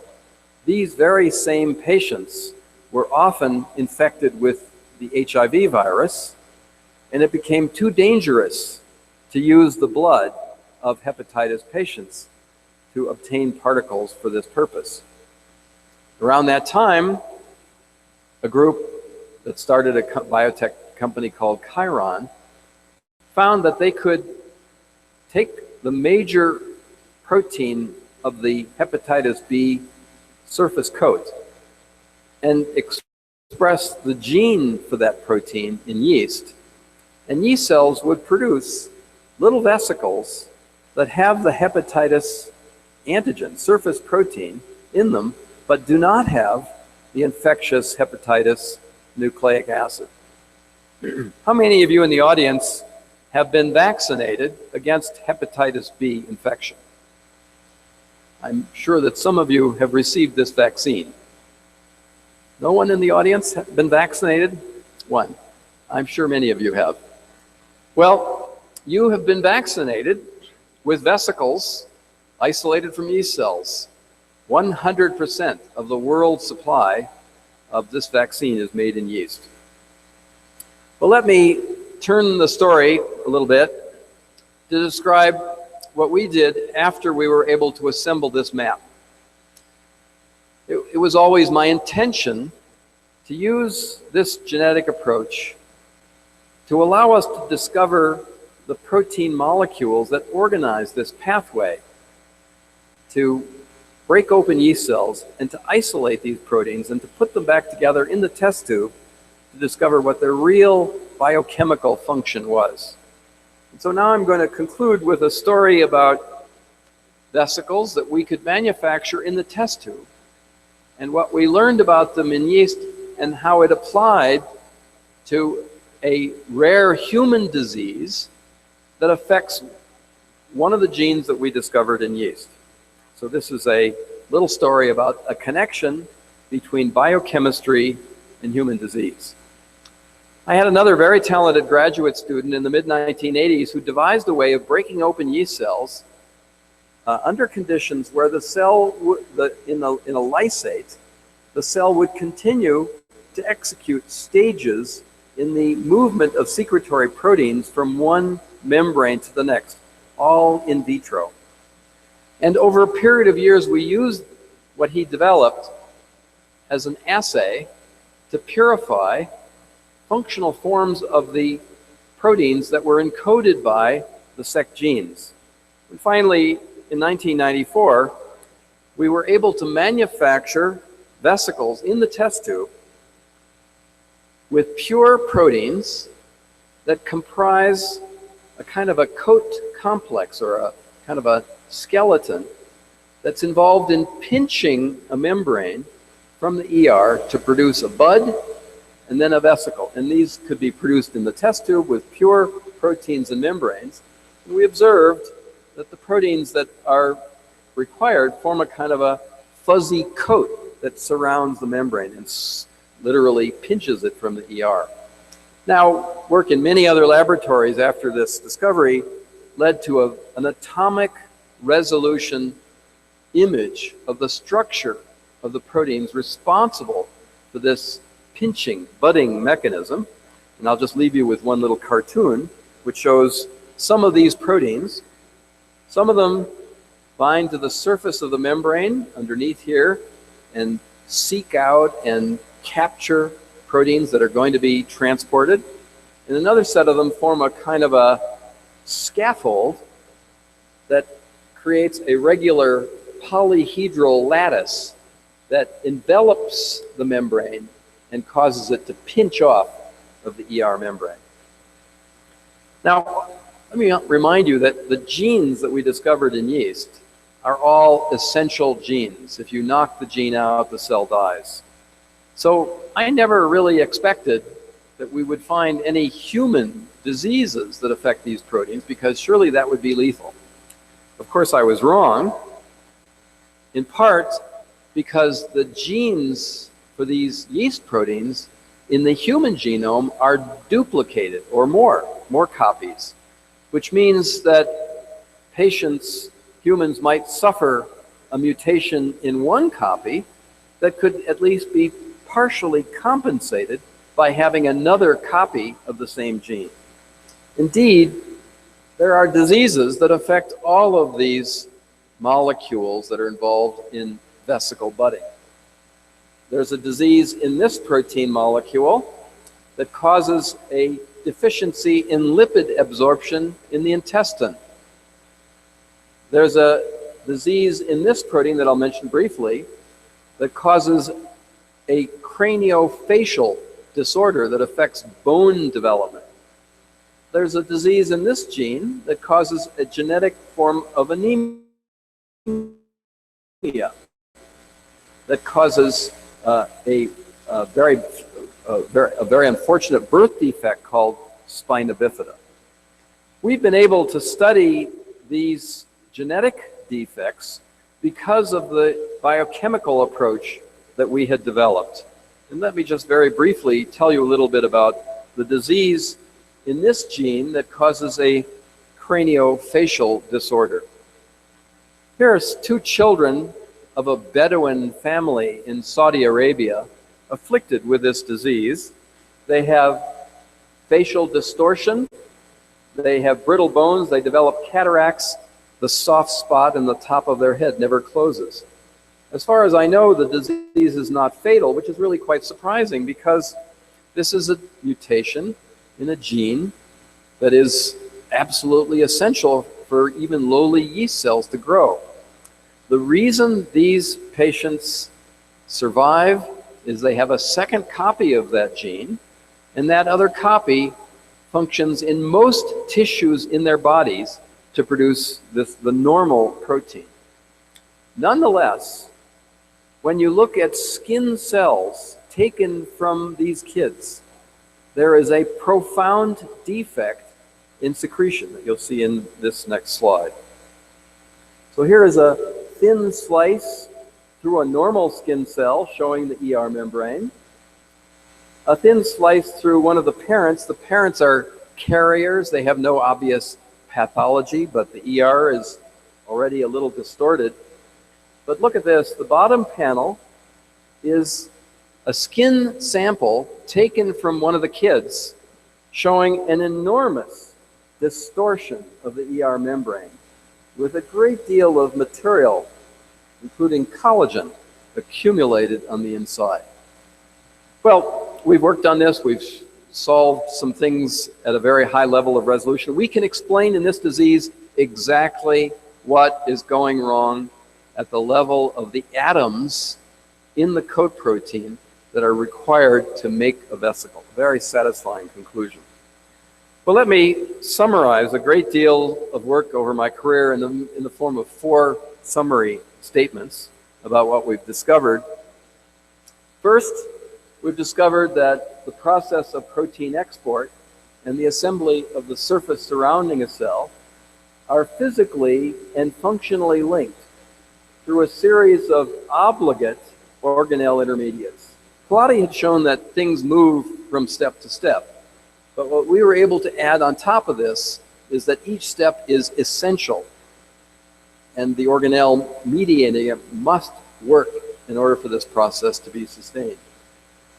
these very same patients were often infected with the HIV virus, and it became too dangerous to use the blood of hepatitis patients to obtain particles for this purpose. Around that time, a group that started a biotech company called Chiron found that they could take the major protein of the hepatitis B surface coat and express the gene for that protein in yeast. And yeast cells would produce little vesicles that have the hepatitis antigen, surface protein, in them, but do not have the infectious hepatitis nucleic acid. How many of you in the audience have been vaccinated against hepatitis B infection? I'm sure that some of you have received this vaccine. No one in the audience has been vaccinated? One. I'm sure many of you have. Well, you have been vaccinated with vesicles isolated from yeast cells. 100% of the world's supply of this vaccine is made in yeast. Well, let me turn the story a little bit to describe what we did after we were able to assemble this map. It was always my intention to use this genetic approach to allow us to discover the protein molecules that organize this pathway to break open yeast cells and to isolate these proteins and to put them back together in the test tube to discover what their real biochemical function was. And so now I'm going to conclude with a story about vesicles that we could manufacture in the test tube and what we learned about them in yeast and how it applied to a rare human disease that affects one of the genes that we discovered in yeast. So this is a little story about a connection between biochemistry and human disease. I had another very talented graduate student in the mid-1980s who devised a way of breaking open yeast cells under conditions where the cell, in a lysate, the cell would continue to execute stages in the movement of secretory proteins from one membrane to the next, all in vitro. And over a period of years, we used what he developed as an assay to purify functional forms of the proteins that were encoded by the SEC genes. And finally, in 1994, we were able to manufacture vesicles in the test tube with pure proteins that comprise a kind of a coat complex, or a kind of a skeleton that's involved in pinching a membrane from the ER to produce a bud and then a vesicle. And these could be produced in the test tube with pure proteins and membranes. And we observed that the proteins that are required form a kind of a fuzzy coat that surrounds the membrane and literally pinches it from the ER. Now, work in many other laboratories after this discovery led to an atomic resolution image of the structure of the proteins responsible for this pinching, budding mechanism. And I'll just leave you with one little cartoon which shows some of these proteins. Some of them bind to the surface of the membrane underneath here and seek out and capture proteins that are going to be transported. And another set of them form a kind of a scaffold that creates a regular polyhedral lattice that envelops the membrane and causes it to pinch off of the ER membrane. Now, let me remind you that the genes that we discovered in yeast are all essential genes. If you knock the gene out, the cell dies. So I never really expected that we would find any human diseases that affect these proteins, because surely that would be lethal. Of course, I was wrong, in part because the genes for these yeast proteins in the human genome are duplicated, or more copies, which means that patients, humans, might suffer a mutation in one copy that could at least be partially compensated by having another copy of the same gene. Indeed, there are diseases that affect all of these molecules that are involved in vesicle budding. There's a disease in this protein molecule that causes a deficiency in lipid absorption in the intestine. There's a disease in this protein that I'll mention briefly that causes a craniofacial disorder that affects bone development. There's a disease in this gene that causes a genetic form of anemia that causes a very unfortunate birth defect called spina bifida. We've been able to study these genetic defects because of the biochemical approach that we had developed. And let me just very briefly tell you a little bit about the disease in this gene that causes a craniofacial disorder. Here are two children of a Bedouin family in Saudi Arabia afflicted with this disease. They have facial distortion, they have brittle bones, they develop cataracts, the soft spot in the top of their head never closes. As far as I know, the disease is not fatal, which is really quite surprising because this is a mutation in a gene that is absolutely essential for even lowly yeast cells to grow. The reason these patients survive is they have a second copy of that gene, and that other copy functions in most tissues in their bodies to produce the normal protein. Nonetheless, when you look at skin cells taken from these kids, there is a profound defect in secretion that you'll see in this next slide. So here is a thin slice through a normal skin cell showing the ER membrane. A thin slice through one of the parents. The parents are carriers. They have no obvious pathology, but the ER is already a little distorted. But look at this. The bottom panel is a skin sample taken from one of the kids showing an enormous distortion of the ER membrane with a great deal of material, including collagen, accumulated on the inside. Well, we've worked on this. We've solved some things at a very high level of resolution. We can explain in this disease exactly what is going wrong at the level of the atoms in the coat protein that are required to make a vesicle. Very satisfying conclusion. Well, let me summarize a great deal of work over my career in the form of 4 summary statements about what we've discovered. First, we've discovered that the process of protein export and the assembly of the surface surrounding a cell are physically and functionally linked through a series of obligate organelle intermediates. Pilati had shown that things move from step to step. But what we were able to add on top of this is that each step is essential, and the organelle mediating it must work in order for this process to be sustained.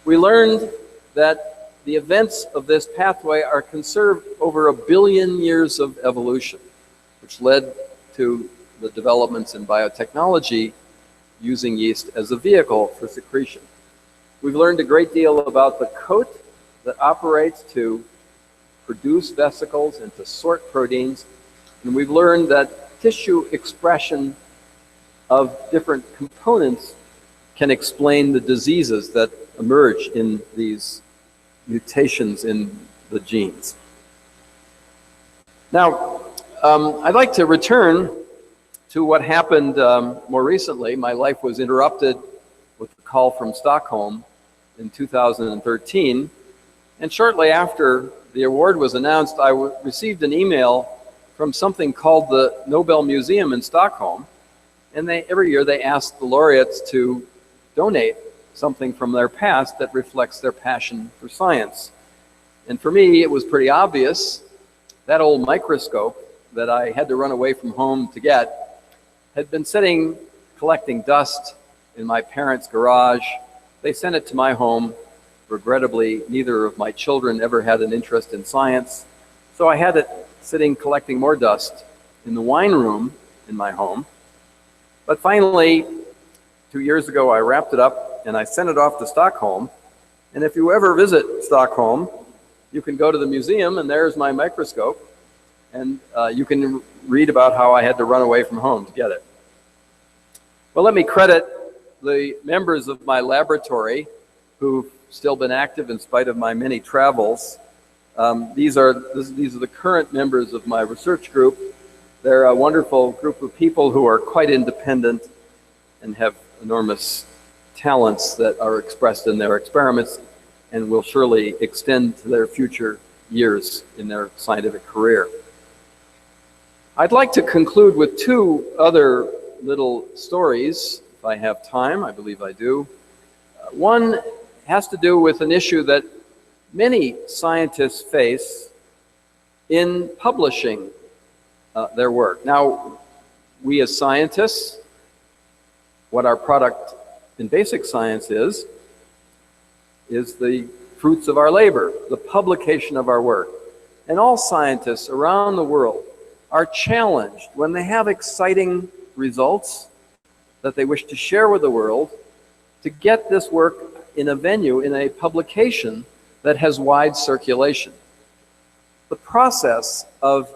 We learned that the events of this pathway are conserved over 1 billion years of evolution, which led to the developments in biotechnology using yeast as a vehicle for secretion. We've learned a great deal about the coat that operates to produce vesicles and to sort proteins. And we've learned that tissue expression of different components can explain the diseases that emerge in these mutations in the genes. Now, I'd like to return to what happened more recently. My life was interrupted with a call from Stockholm in 2013. And shortly after the award was announced, I received an email from something called the Nobel Museum in Stockholm. And every year they ask the laureates to donate something from their past that reflects their passion for science. And for me, it was pretty obvious. That old microscope that I had to run away from home to get had been sitting collecting dust in my parents' garage. They sent it to my home. Regrettably, neither of my children ever had an interest in science, so I had it sitting collecting more dust in the wine room in my home. But finally, 2 years ago, I wrapped it up and I sent it off to Stockholm. And if you ever visit Stockholm, you can go to the museum, and there's my microscope, and you can read about how I had to run away from home to get it. Well, let me credit the members of my laboratory who've still been active in spite of my many travels. These are the current members of my research group. They're a wonderful group of people who are quite independent and have enormous talents that are expressed in their experiments and will surely extend to their future years in their scientific career. I'd like to conclude with 2 other little stories, if I have time. I believe I do. One has to do with an issue that many scientists face in publishing their work. Now, we as scientists, what our product in basic science is the fruits of our labor, the publication of our work. And all scientists around the world are challenged when they have exciting results that they wish to share with the world to get this work in a venue, in a publication that has wide circulation. The process of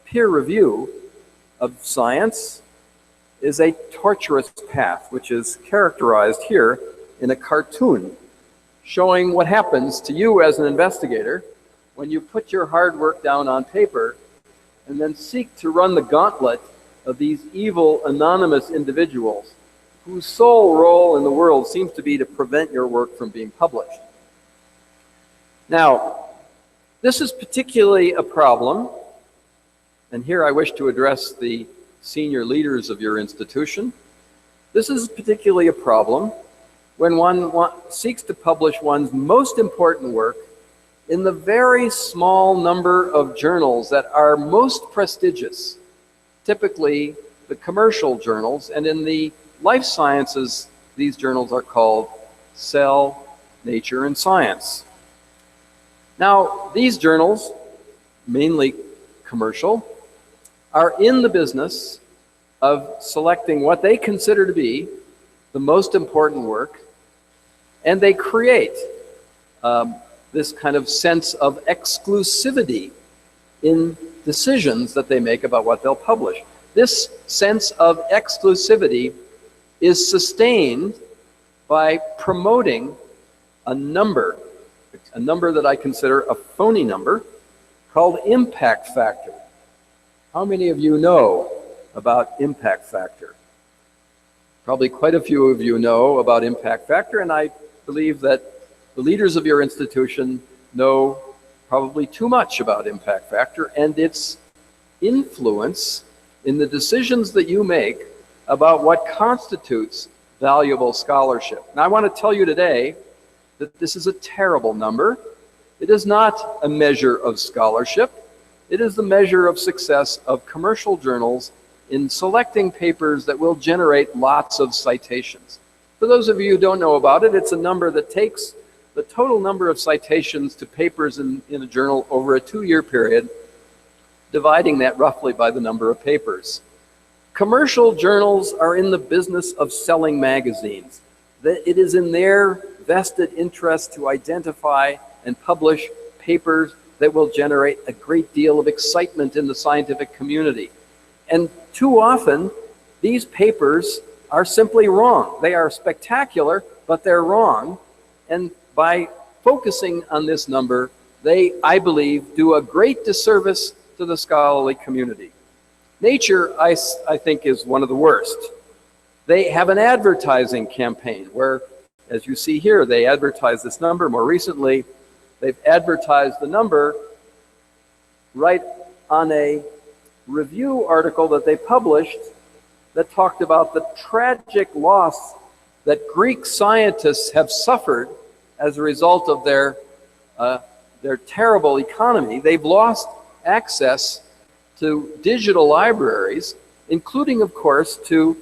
peer review of science is a tortuous path, which is characterized here in a cartoon showing what happens to you as an investigator when you put your hard work down on paper and then seek to run the gauntlet of these evil, anonymous individuals whose sole role in the world seems to be to prevent your work from being published. Now, This is particularly a problem, and here I wish to address the senior leaders of your institution. This is particularly a problem when one seeks to publish one's most important work in the very small number of journals that are most prestigious, typically the commercial journals, and in the life sciences, these journals are called Cell, Nature, and Science. Now, these journals, mainly commercial, are in the business of selecting what they consider to be the most important work, and they create this kind of sense of exclusivity in decisions that they make about what they'll publish. This sense of exclusivity is sustained by promoting a number that I consider a phony number called impact factor. How many of you know about impact factor? Probably quite a few of you know about impact factor, and I believe that the leaders of your institution know probably too much about impact factor and its influence in the decisions that you make about what constitutes valuable scholarship. And I want to tell you today that this is a terrible number. It is not a measure of scholarship. It is the measure of success of commercial journals in selecting papers that will generate lots of citations. For those of you who don't know about it, it's a number that takes the total number of citations to papers in a journal over a 2-year period, dividing that roughly by the number of papers. Commercial journals are in the business of selling magazines. It is in their vested interest to identify and publish papers that will generate a great deal of excitement in the scientific community. And too often, these papers are simply wrong. They are spectacular, but they're wrong. And by focusing on this number, they, I believe, do a great disservice to the scholarly community. Nature, I think, is one of the worst. They have an advertising campaign where, as you see here, they advertise this number. More recently, they've advertised the number right on a review article that they published that talked about the tragic loss that Greek scientists have suffered as a result of their terrible economy. They've lost access to digital libraries, including, of course, to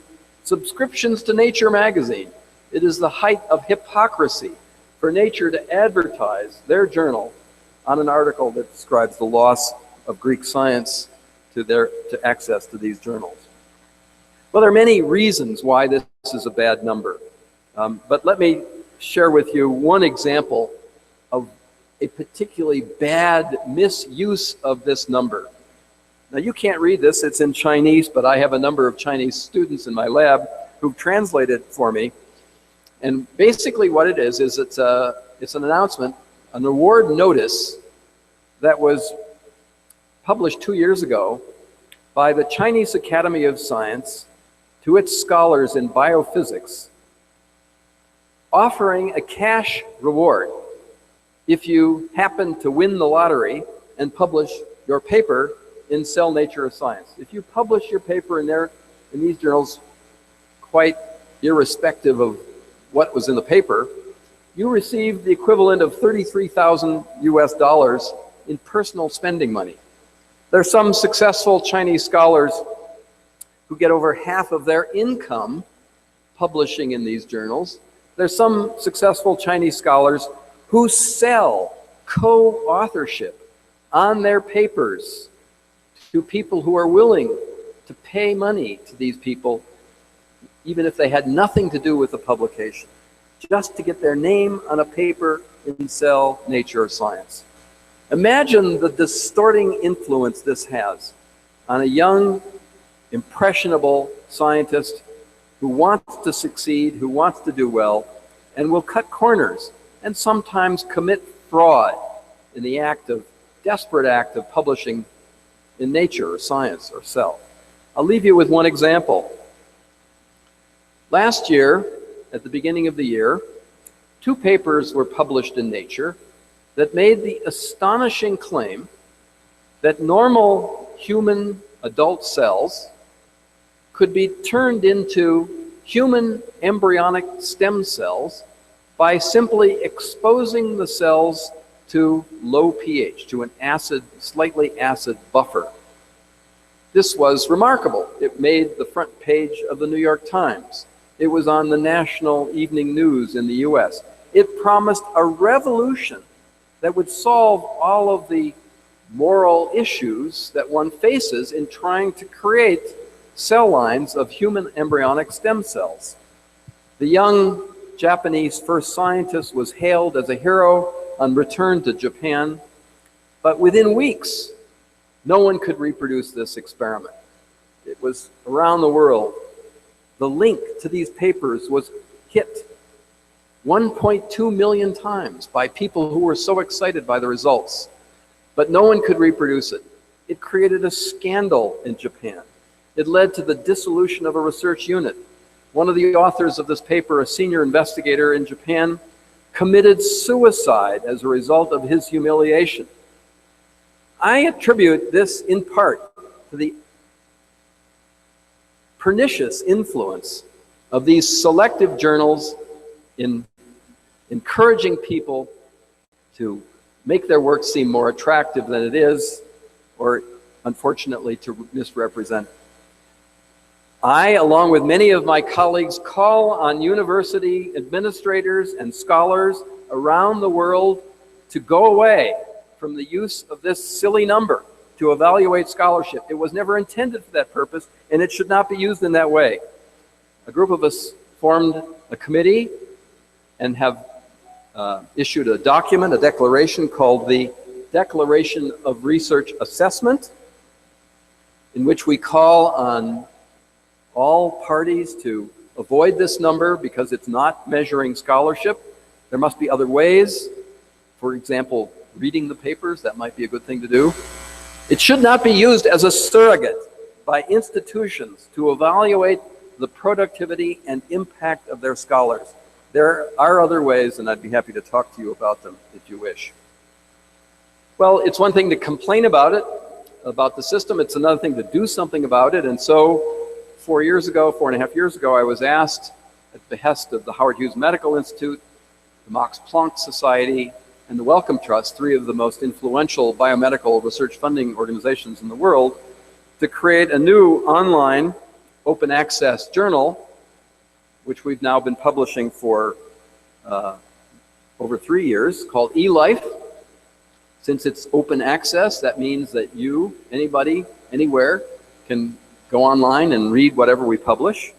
subscriptions to Nature magazine. It is the height of hypocrisy for Nature to advertise their journal on an article that describes the loss of Greek science to access to these journals. Well, there are many reasons why this is a bad number, but let me share with you one example of a particularly bad misuse of this number. Now, you can't read this, it's in Chinese, but I have a number of Chinese students in my lab who've translated it for me. And basically what it is it's an announcement, an award notice that was published 2 years ago by the Chinese Academy of Science to its scholars in biophysics, offering a cash reward if you happen to win the lottery and publish your paper in Cell, Nature, or Science. If you publish your paper in these journals, quite irrespective of what was in the paper, you receive the equivalent of $33,000 US in personal spending money. There's some successful Chinese scholars who get over half of their income publishing in these journals. There's some successful Chinese scholars who sell co-authorship on their papers to people who are willing to pay money to these people, even if they had nothing to do with the publication, just to get their name on a paper in Cell, Nature, or Science. Imagine the distorting influence this has on a young, impressionable scientist who wants to succeed, who wants to do well, and will cut corners and sometimes commit fraud in the desperate act of publishing in Nature or Science or Cell. I'll leave you with one example. Last year, at the beginning of the year, 2 papers were published in Nature that made the astonishing claim that normal human adult cells could be turned into human embryonic stem cells by simply exposing the cells to low pH, to an acid, slightly acid buffer. This was remarkable. It made the front page of the New York Times. It was on the national evening news in the US. It promised a revolution that would solve all of the moral issues that one faces in trying to create cell lines of human embryonic stem cells. The young Japanese first scientist was hailed as a hero on return to Japan, but within weeks, no one could reproduce this experiment. It was around the world. The link to these papers was hit 1.2 million times by people who were so excited by the results, but no one could reproduce it. It created a scandal in Japan. It led to the dissolution of a research unit. One of the authors of this paper, a senior investigator in Japan, committed suicide as a result of his humiliation. I attribute this in part to the pernicious influence of these selective journals in encouraging people to make their work seem more attractive than it is, or unfortunately to misrepresent. I, along with many of my colleagues, call on university administrators and scholars around the world to go away from the use of this silly number to evaluate scholarship. It was never intended for that purpose, and it should not be used in that way. A group of us formed a committee and have issued a document, a declaration called the Declaration of Research Assessment, in which we call on all parties to avoid this number because it's not measuring scholarship. There must be other ways. For example, reading the papers, that might be a good thing to do. It should not be used as a surrogate by institutions to evaluate the productivity and impact of their scholars. There are other ways, and I'd be happy to talk to you about them if you wish. Well, it's one thing to complain about it, about the system. It's another thing to do something about it. And so 4 and a half years ago, I was asked at the behest of the Howard Hughes Medical Institute, the Max Planck Society, and the Wellcome Trust, three of the most influential biomedical research funding organizations in the world, to create a new online open access journal, which we've now been publishing for over 3 years, called eLife. Since it's open access, that means that you, anybody, anywhere, can go online and read whatever we publish.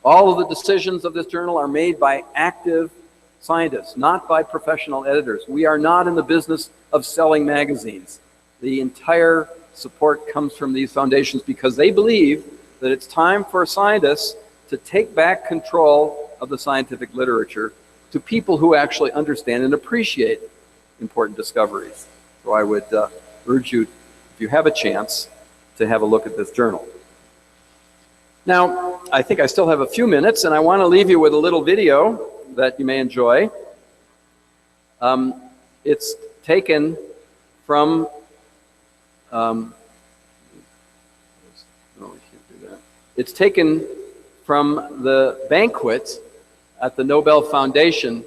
All of the decisions of this journal are made by active scientists, not by professional editors. We are not in the business of selling magazines. The entire support comes from these foundations because they believe that it's time for scientists to take back control of the scientific literature to people who actually understand and appreciate important discoveries. So I would urge you, if you have a chance, to have a look at this journal. Now, I think I still have a few minutes, and I want to leave you with a little video that you may enjoy. It's taken from, it's taken from the banquet at the Nobel Foundation.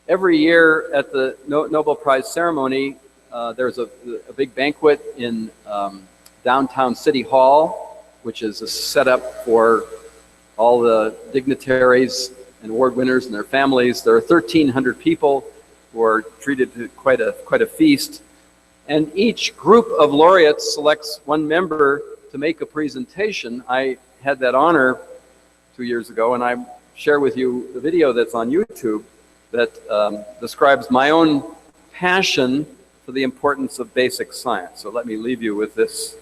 Every year at the Nobel Prize ceremony, there's a big banquet in downtown City Hall, which is a setup for all the dignitaries and award winners and their families. There are 1,300 people who are treated to quite a feast. And each group of laureates selects one member to make a presentation. I had that honor 2 years ago, and I share with you the video that's on YouTube that describes my own passion for the importance of basic science. So let me leave you with this.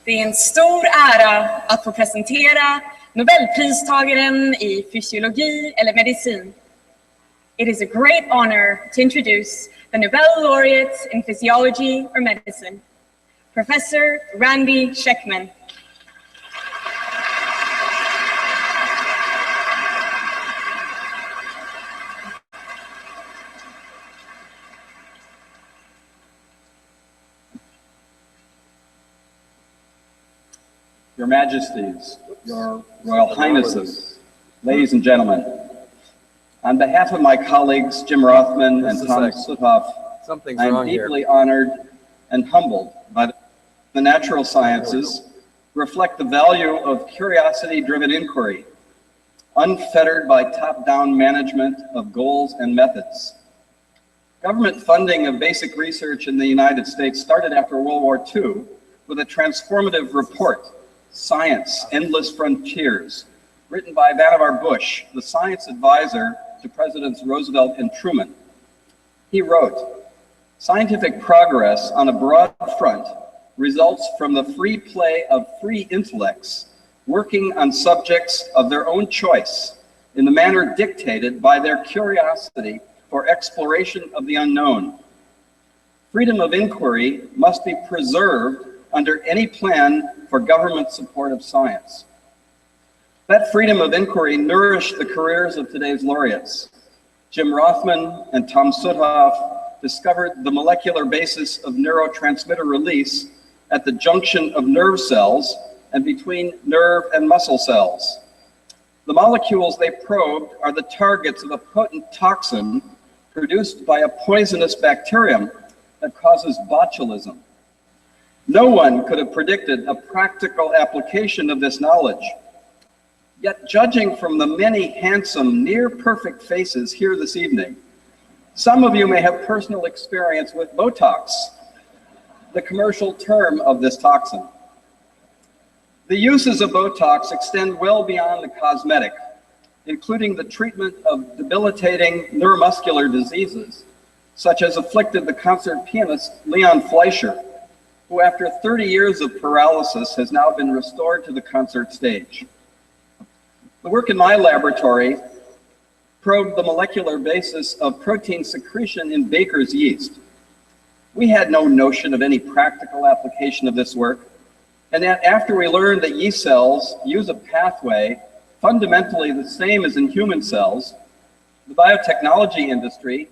Det är en stor ära att få presentera Nobelpristagaren i fysiologi eller medicin, it is a great honor to introduce the Nobel laureate in physiology or medicine, Professor Randy Schekman. Your Majesties, Your Royal Highnesses, ladies and gentlemen, on behalf of my colleagues Jim Rothman and Tom Suthoff, I am deeply honored and humbled by the natural sciences reflect the value of curiosity-driven inquiry, unfettered by top-down management of goals and methods. Government funding of basic research in the United States started after World War II with a transformative report, Science, Endless Frontiers, written by Vannevar Bush, the science advisor to Presidents Roosevelt and Truman. He wrote, "Scientific progress on a broad front results from the free play of free intellects working on subjects of their own choice in the manner dictated by their curiosity for exploration of the unknown. Freedom of inquiry must be preserved under any plan for government support of science." That freedom of inquiry nourished the careers of today's laureates. Jim Rothman and Tom Suthoff discovered the molecular basis of neurotransmitter release at the junction of nerve cells and between nerve and muscle cells. The molecules they probed are the targets of a potent toxin produced by a poisonous bacterium that causes botulism. No one could have predicted a practical application of this knowledge. Yet, judging from the many handsome, near-perfect faces here this evening, some of you may have personal experience with Botox, the commercial term of this toxin. The uses of Botox extend well beyond the cosmetic, including the treatment of debilitating neuromuscular diseases, such as afflicted the concert pianist Leon Fleischer, who after 30 years of paralysis has now been restored to the concert stage. The work in my laboratory probed the molecular basis of protein secretion in baker's yeast. We had no notion of any practical application of this work, and that after we learned that yeast cells use a pathway fundamentally the same as in human cells, the biotechnology industry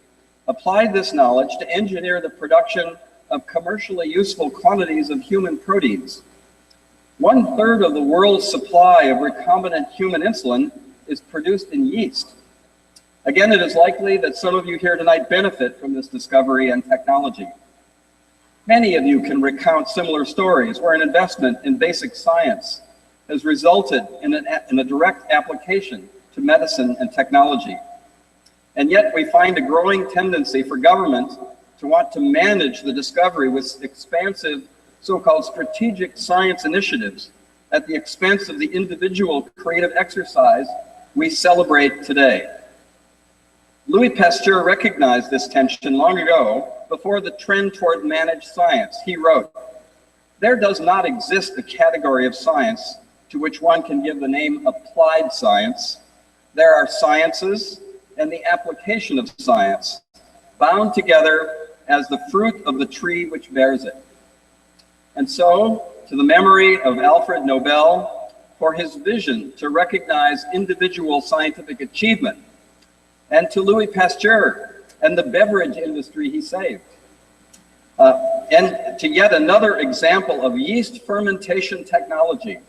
applied this knowledge to engineer the production of commercially useful quantities of human proteins. 1/3 of the world's supply of recombinant human insulin is produced in yeast. Again, it is likely that some of you here tonight benefit from this discovery and technology. Many of you can recount similar stories where an investment in basic science has resulted in a direct application to medicine and technology. And yet we find a growing tendency for government to want to manage the discovery with expansive so-called strategic science initiatives at the expense of the individual creative exercise we celebrate today. Louis Pasteur recognized this tension long ago before the trend toward managed science. He wrote, "There does not exist a category of science to which one can give the name applied science. There are sciences and the application of science, bound together as the fruit of the tree which bears it." And so, to the memory of Alfred Nobel for his vision to recognize individual scientific achievement, and to Louis Pasteur and the beverage industry he saved, and to yet another example of yeast fermentation technology,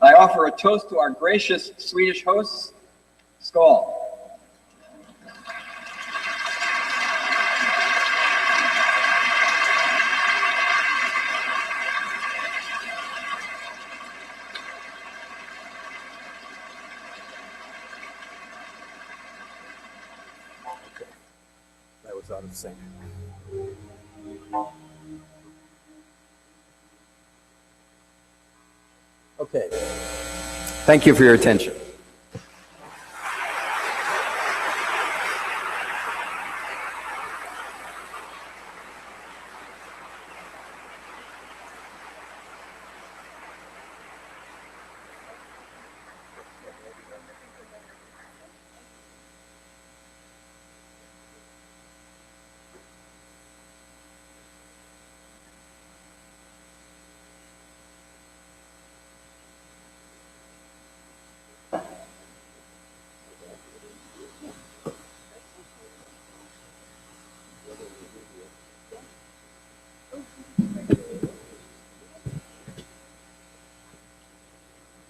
I offer a toast to our gracious Swedish hosts. Skål. That was out of sync. Okay. Thank you for your attention.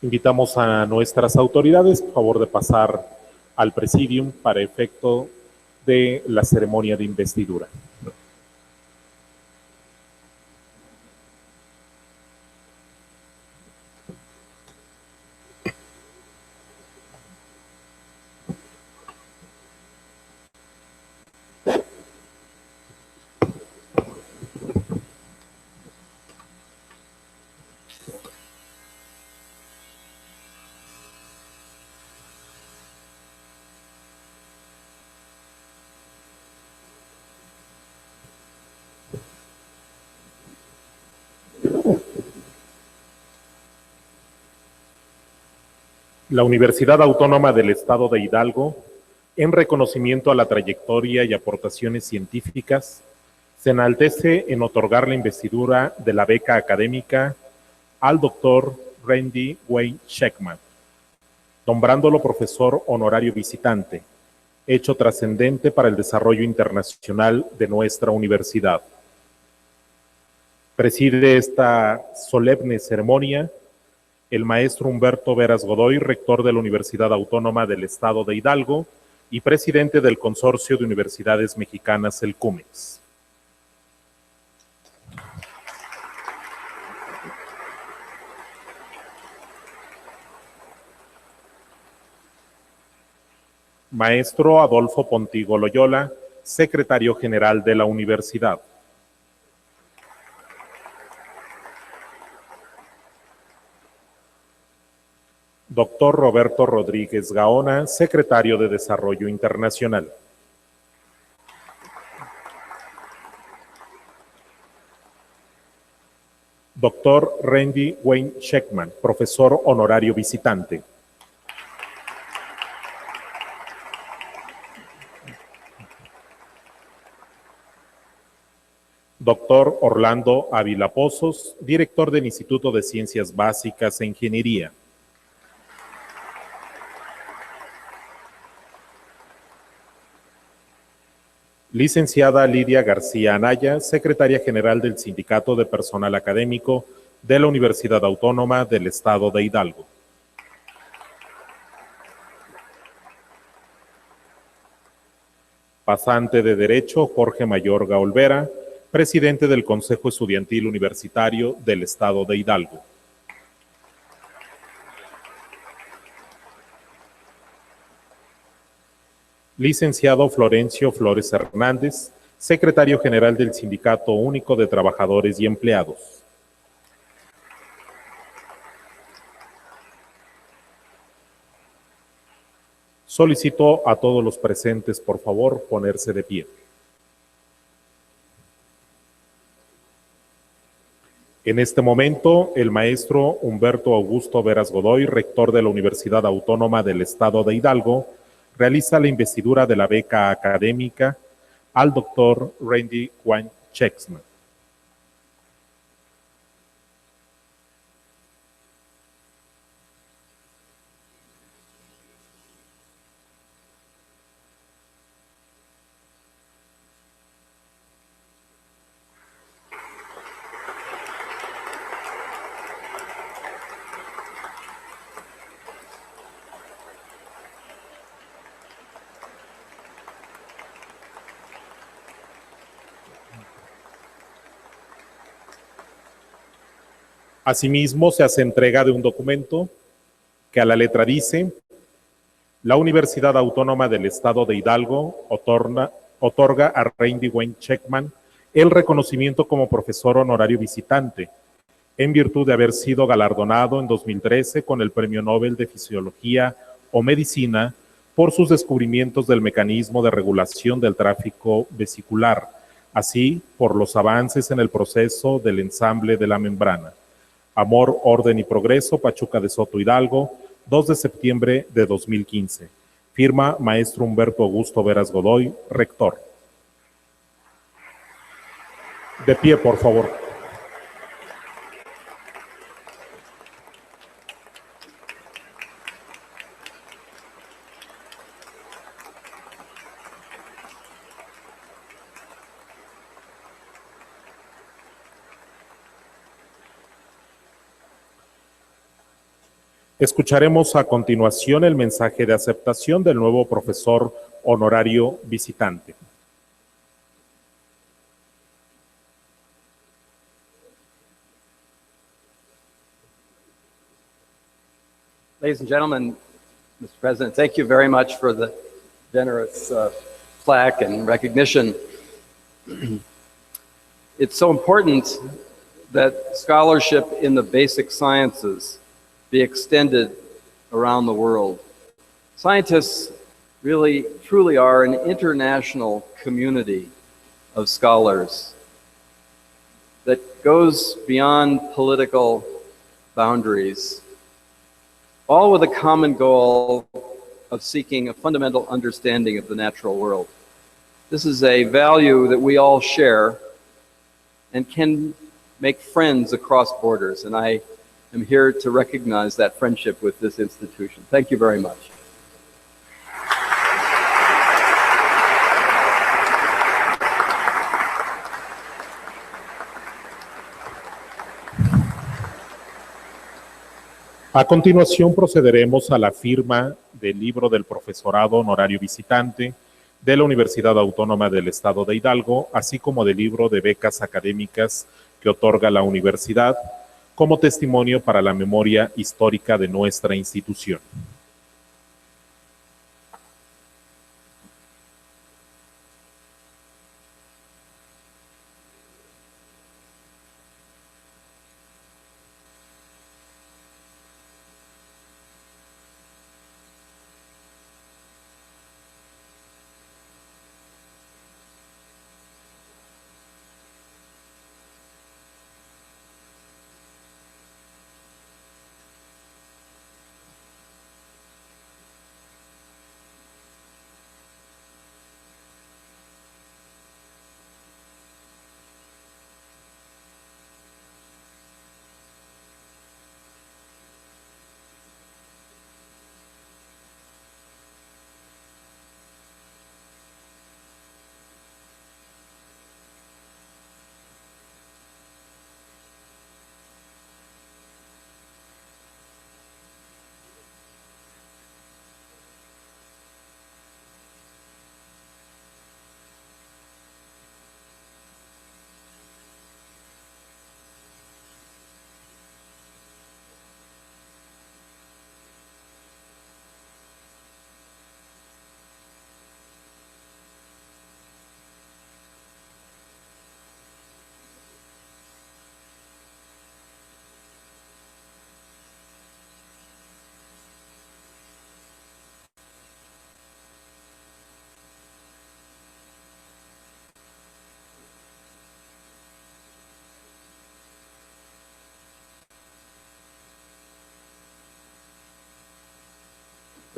Invitamos a nuestras autoridades, por favor, de pasar al presidium para efecto de la ceremonia de investidura. La Universidad Autónoma del Estado de Hidalgo, en reconocimiento a la trayectoria y aportaciones científicas, se enaltece en otorgar la investidura de la beca académica al doctor Randy Wayne Schekman, nombrándolo profesor honorario visitante, hecho trascendente para el desarrollo internacional de nuestra universidad. Preside esta solemne ceremonia el maestro Humberto Veras Godoy, rector de la Universidad Autónoma del Estado de Hidalgo y presidente del Consorcio de Universidades Mexicanas, el CUMEX. Maestro Adolfo Pontigo Loyola, secretario general de la universidad. Doctor Roberto Rodríguez Gaona, secretario de Desarrollo Internacional. Doctor Randy Wayne Schekman, profesor honorario visitante. Doctor Orlando Ávila Pozos, director del Instituto de Ciencias Básicas e Ingeniería. Licenciada Lidia García Anaya, secretaria general del Sindicato de Personal Académico de la Universidad Autónoma del Estado de Hidalgo. Pasante de Derecho Jorge Mayorga Olvera, presidente del Consejo Estudiantil Universitario del Estado de Hidalgo. Licenciado Florencio Flores Hernández, secretario general del Sindicato Único de Trabajadores y Empleados. Solicito a todos los presentes, por favor, ponerse de pie. En este momento, el maestro Humberto Augusto Veras Godoy, rector de la Universidad Autónoma del Estado de Hidalgo, realiza la investidura de la beca académica al doctor Randy Wayne Schekman. Asimismo, se hace entrega de un documento que a la letra dice: la Universidad Autónoma del Estado de Hidalgo otorga a Randy Wayne Schekman el reconocimiento como profesor honorario visitante, en virtud de haber sido galardonado en 2013 con el Premio Nobel de Fisiología o Medicina por sus descubrimientos del mecanismo de regulación del tráfico vesicular, así por los avances en el proceso del ensamble de la membrana. Amor, Orden y Progreso, Pachuca de Soto Hidalgo, 2 de septiembre de 2015. Firma maestro Humberto Augusto Veras Godoy, rector. De pie, por favor. Escucharemos a continuación el mensaje de aceptación del nuevo profesor honorario visitante. Ladies and gentlemen, Mr. President, thank you very much for the generous plaque and recognition. It's so important that scholarship in the basic sciences be extended around the world. Scientists really, truly are an international community of scholars that goes beyond political boundaries, all with a common goal of seeking a fundamental understanding of the natural world. This is a value that we all share and can make friends across borders, and I am here to recognize that friendship with this institution. Thank you very much. A continuación procederemos a la firma del libro del profesorado honorario visitante de la Universidad Autónoma del Estado de Hidalgo, así como del libro de becas académicas que otorga la universidad como testimonio para la memoria histórica de nuestra institución.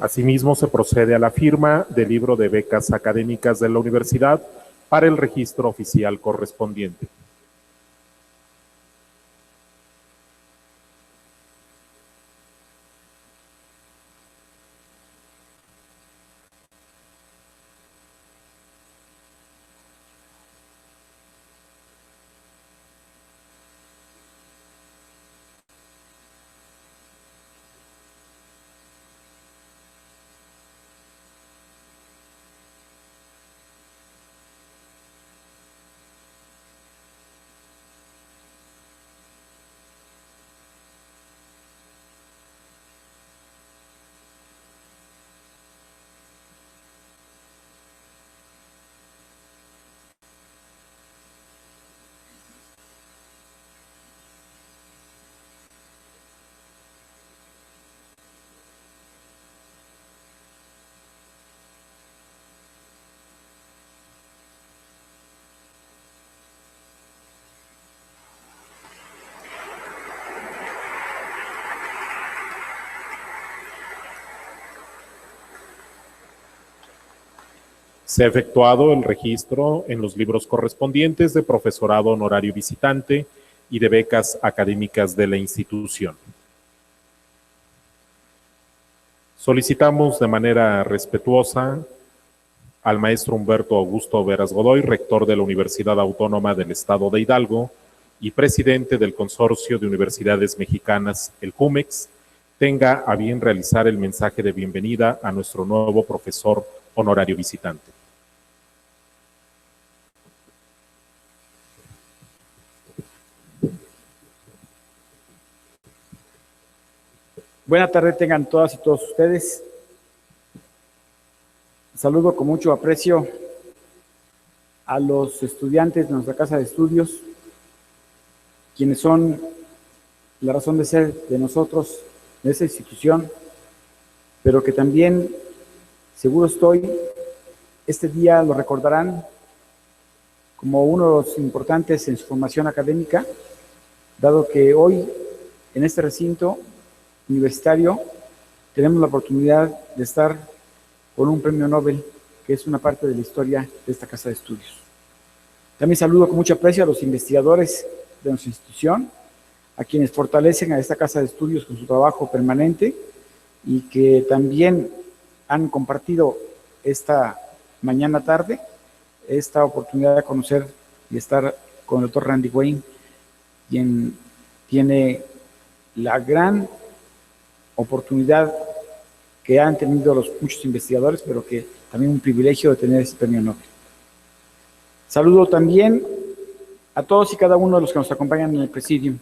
Asimismo, se procede a la firma del libro de becas académicas de la universidad para el registro oficial correspondiente. Se ha efectuado el registro en los libros correspondientes de profesorado honorario visitante y de becas académicas de la institución. Solicitamos de manera respetuosa al maestro Humberto Augusto Veras Godoy, rector de la Universidad Autónoma del Estado de Hidalgo y presidente del Consorcio de Universidades Mexicanas, el CUMEX, tenga a bien realizar el mensaje de bienvenida a nuestro nuevo profesor honorario visitante. Buena tarde tengan todas y todos ustedes. Saludo con mucho aprecio a los estudiantes de nuestra casa de estudios, quienes son la razón de ser de nosotros, de esa institución, pero que también, seguro estoy, este día lo recordarán como uno de los importantes en su formación académica, dado que hoy, en este recinto universitario, tenemos la oportunidad de estar con un premio Nobel, que es una parte de la historia de esta casa de estudios. También saludo con mucho aprecio a los investigadores de nuestra institución, a quienes fortalecen a esta casa de estudios con su trabajo permanente y que también han compartido esta mañana tarde esta oportunidad de conocer y estar con el doctor Randy Wayne, quien tiene la gran oportunidad que han tenido los muchos investigadores, pero que también un privilegio de tener ese premio Nobel. Saludo también a todos y cada uno de los que nos acompañan en el presidium.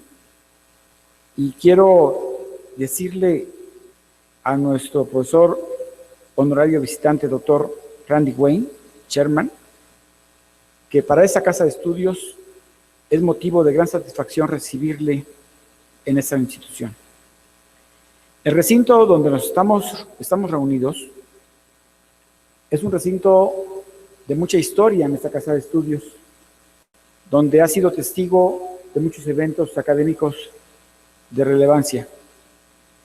Y quiero decirle a nuestro profesor honorario visitante, doctor Randy Wayne, Schekman, que para esta casa de estudios es motivo de gran satisfacción recibirle en esta institución. El recinto donde nos estamos reunidos es un recinto de mucha historia en esta casa de estudios, donde ha sido testigo de muchos eventos académicos de relevancia.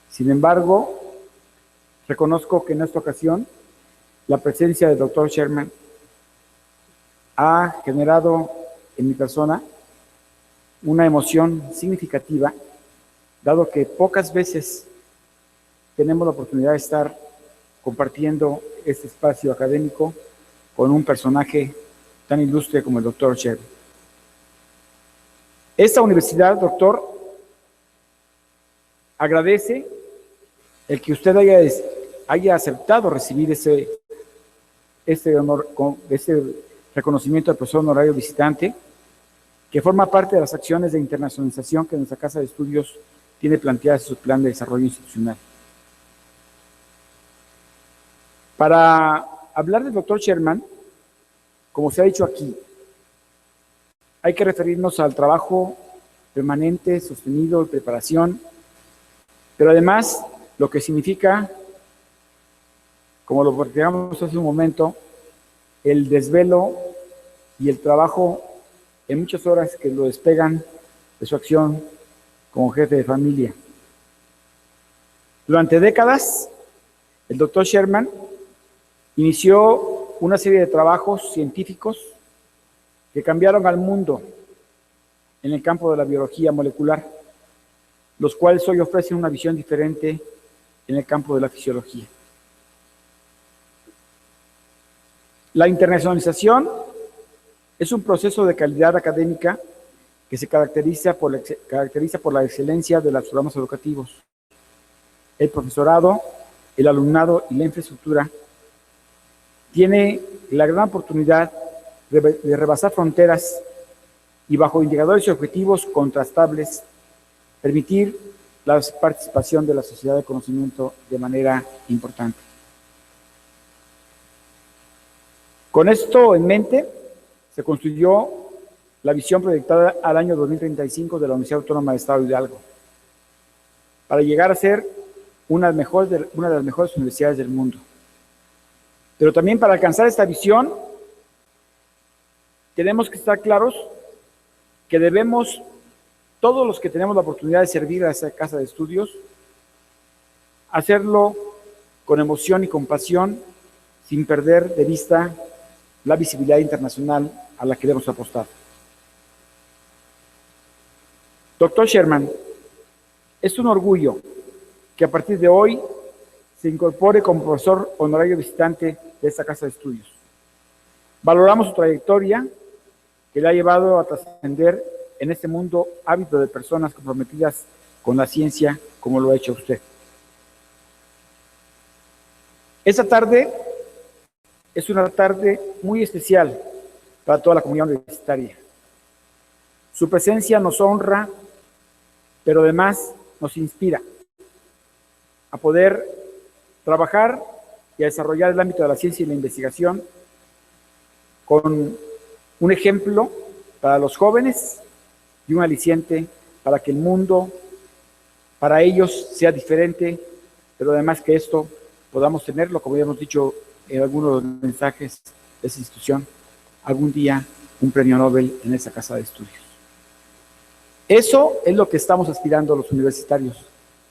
Sin embargo, reconozco que en esta ocasión la presencia del doctor Schekman ha generado en mi persona una emoción significativa, dado que pocas veces tenemos la oportunidad de estar compartiendo este espacio académico con un personaje tan ilustre como el doctor Schekman. Esta universidad, doctor, agradece el que usted haya aceptado recibir este reconocimiento al profesor honorario visitante, que forma parte de las acciones de internacionalización que nuestra casa de estudios tiene planteadas en su plan de desarrollo institucional. Para hablar del doctor Schekman, como se ha dicho aquí, hay que referirnos al trabajo permanente, sostenido, de preparación, pero además lo que significa, como lo platicamos hace un momento, el desvelo y el trabajo en muchas horas que lo despegan de su acción como jefe de familia. Durante décadas, el doctor Schekman inició una serie de trabajos científicos que cambiaron al mundo en el campo de la biología molecular, los cuales hoy ofrecen una visión diferente en el campo de la fisiología. La internacionalización es un proceso de calidad académica que se caracteriza por la excelencia de los programas educativos. El profesorado, el alumnado y la infraestructura tiene la gran oportunidad de rebasar fronteras y bajo indicadores y objetivos contrastables, permitir la participación de la sociedad de conocimiento de manera importante. Con esto en mente, se construyó la visión proyectada al año 2035 de la Universidad Autónoma de Estado de Hidalgo, para llegar a ser una de las mejores universidades del mundo. Pero también para alcanzar esta visión, tenemos que estar claros que debemos, todos los que tenemos la oportunidad de servir a esa casa de estudios, hacerlo con emoción y compasión, sin perder de vista la visibilidad internacional a la que debemos apostar. Doctor Schekman, es un orgullo que a partir de hoy se incorpore como profesor honorario visitante de esta casa de estudios. Valoramos su trayectoria que le ha llevado a trascender en este mundo ávido de personas comprometidas con la ciencia como lo ha hecho usted. Esta tarde es una tarde muy especial para toda la comunidad universitaria. Su presencia nos honra, pero además nos inspira a poder trabajar y a desarrollar el ámbito de la ciencia y la investigación con un ejemplo para los jóvenes y un aliciente para que el mundo para ellos sea diferente, pero además que esto podamos tenerlo, como ya hemos dicho en algunos de los mensajes de esa institución, algún día un premio Nobel en esa casa de estudios. Eso es lo que estamos aspirando los universitarios.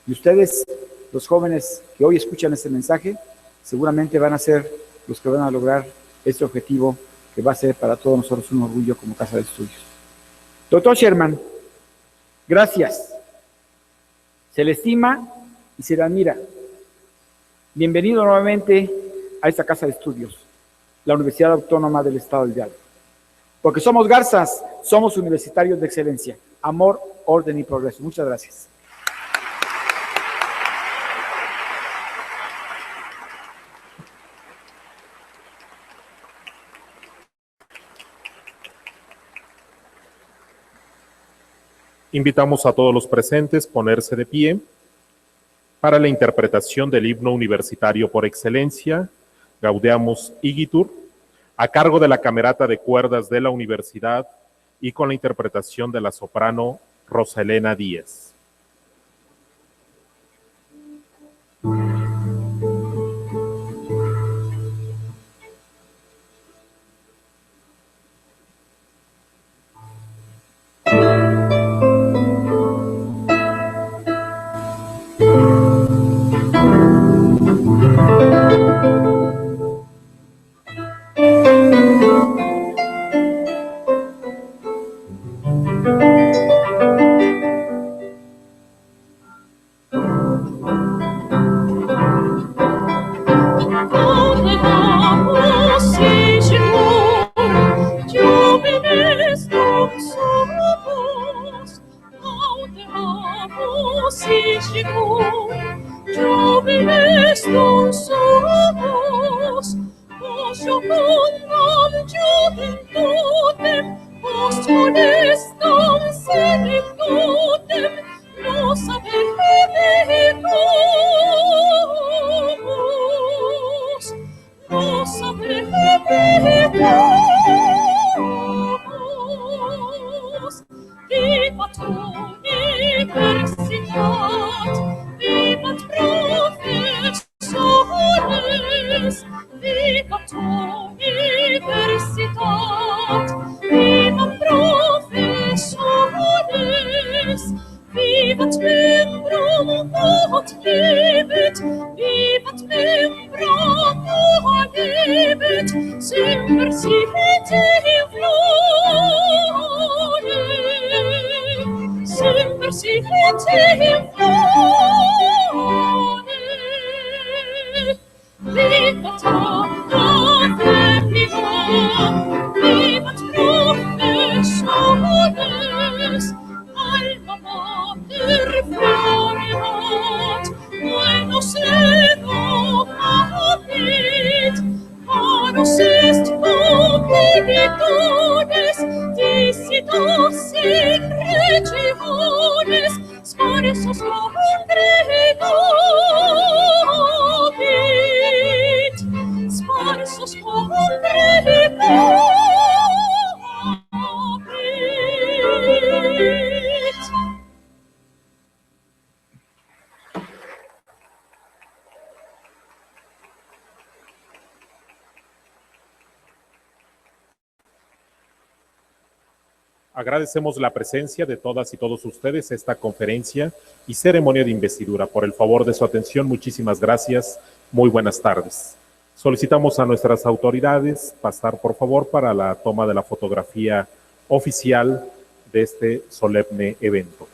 Y ustedes, los jóvenes que hoy escuchan este mensaje, seguramente van a ser los que van a lograr este objetivo que va a ser para todos nosotros un orgullo como casa de estudios. Doctor Schekman, gracias. Se le estima y se le admira. Bienvenido nuevamente a esta casa de estudios, la Universidad Autónoma del Estado de Hidalgo. Porque somos garzas, somos universitarios de excelencia. Amor, orden y progreso. Muchas gracias. Invitamos a todos los presentes a ponerse de pie para la interpretación del himno universitario por excelencia, Gaudeamus Igitur, a cargo de la Camerata de Cuerdas de la Universidad y con la interpretación de la soprano Rosa Elena Díaz. Agradecemos la presencia de todas y todos ustedes a esta conferencia y ceremonia de investidura. Por el favor de su atención, muchísimas gracias. Muy buenas tardes. Solicitamos a nuestras autoridades pasar, por favor, para la toma de la fotografía oficial de este solemne evento.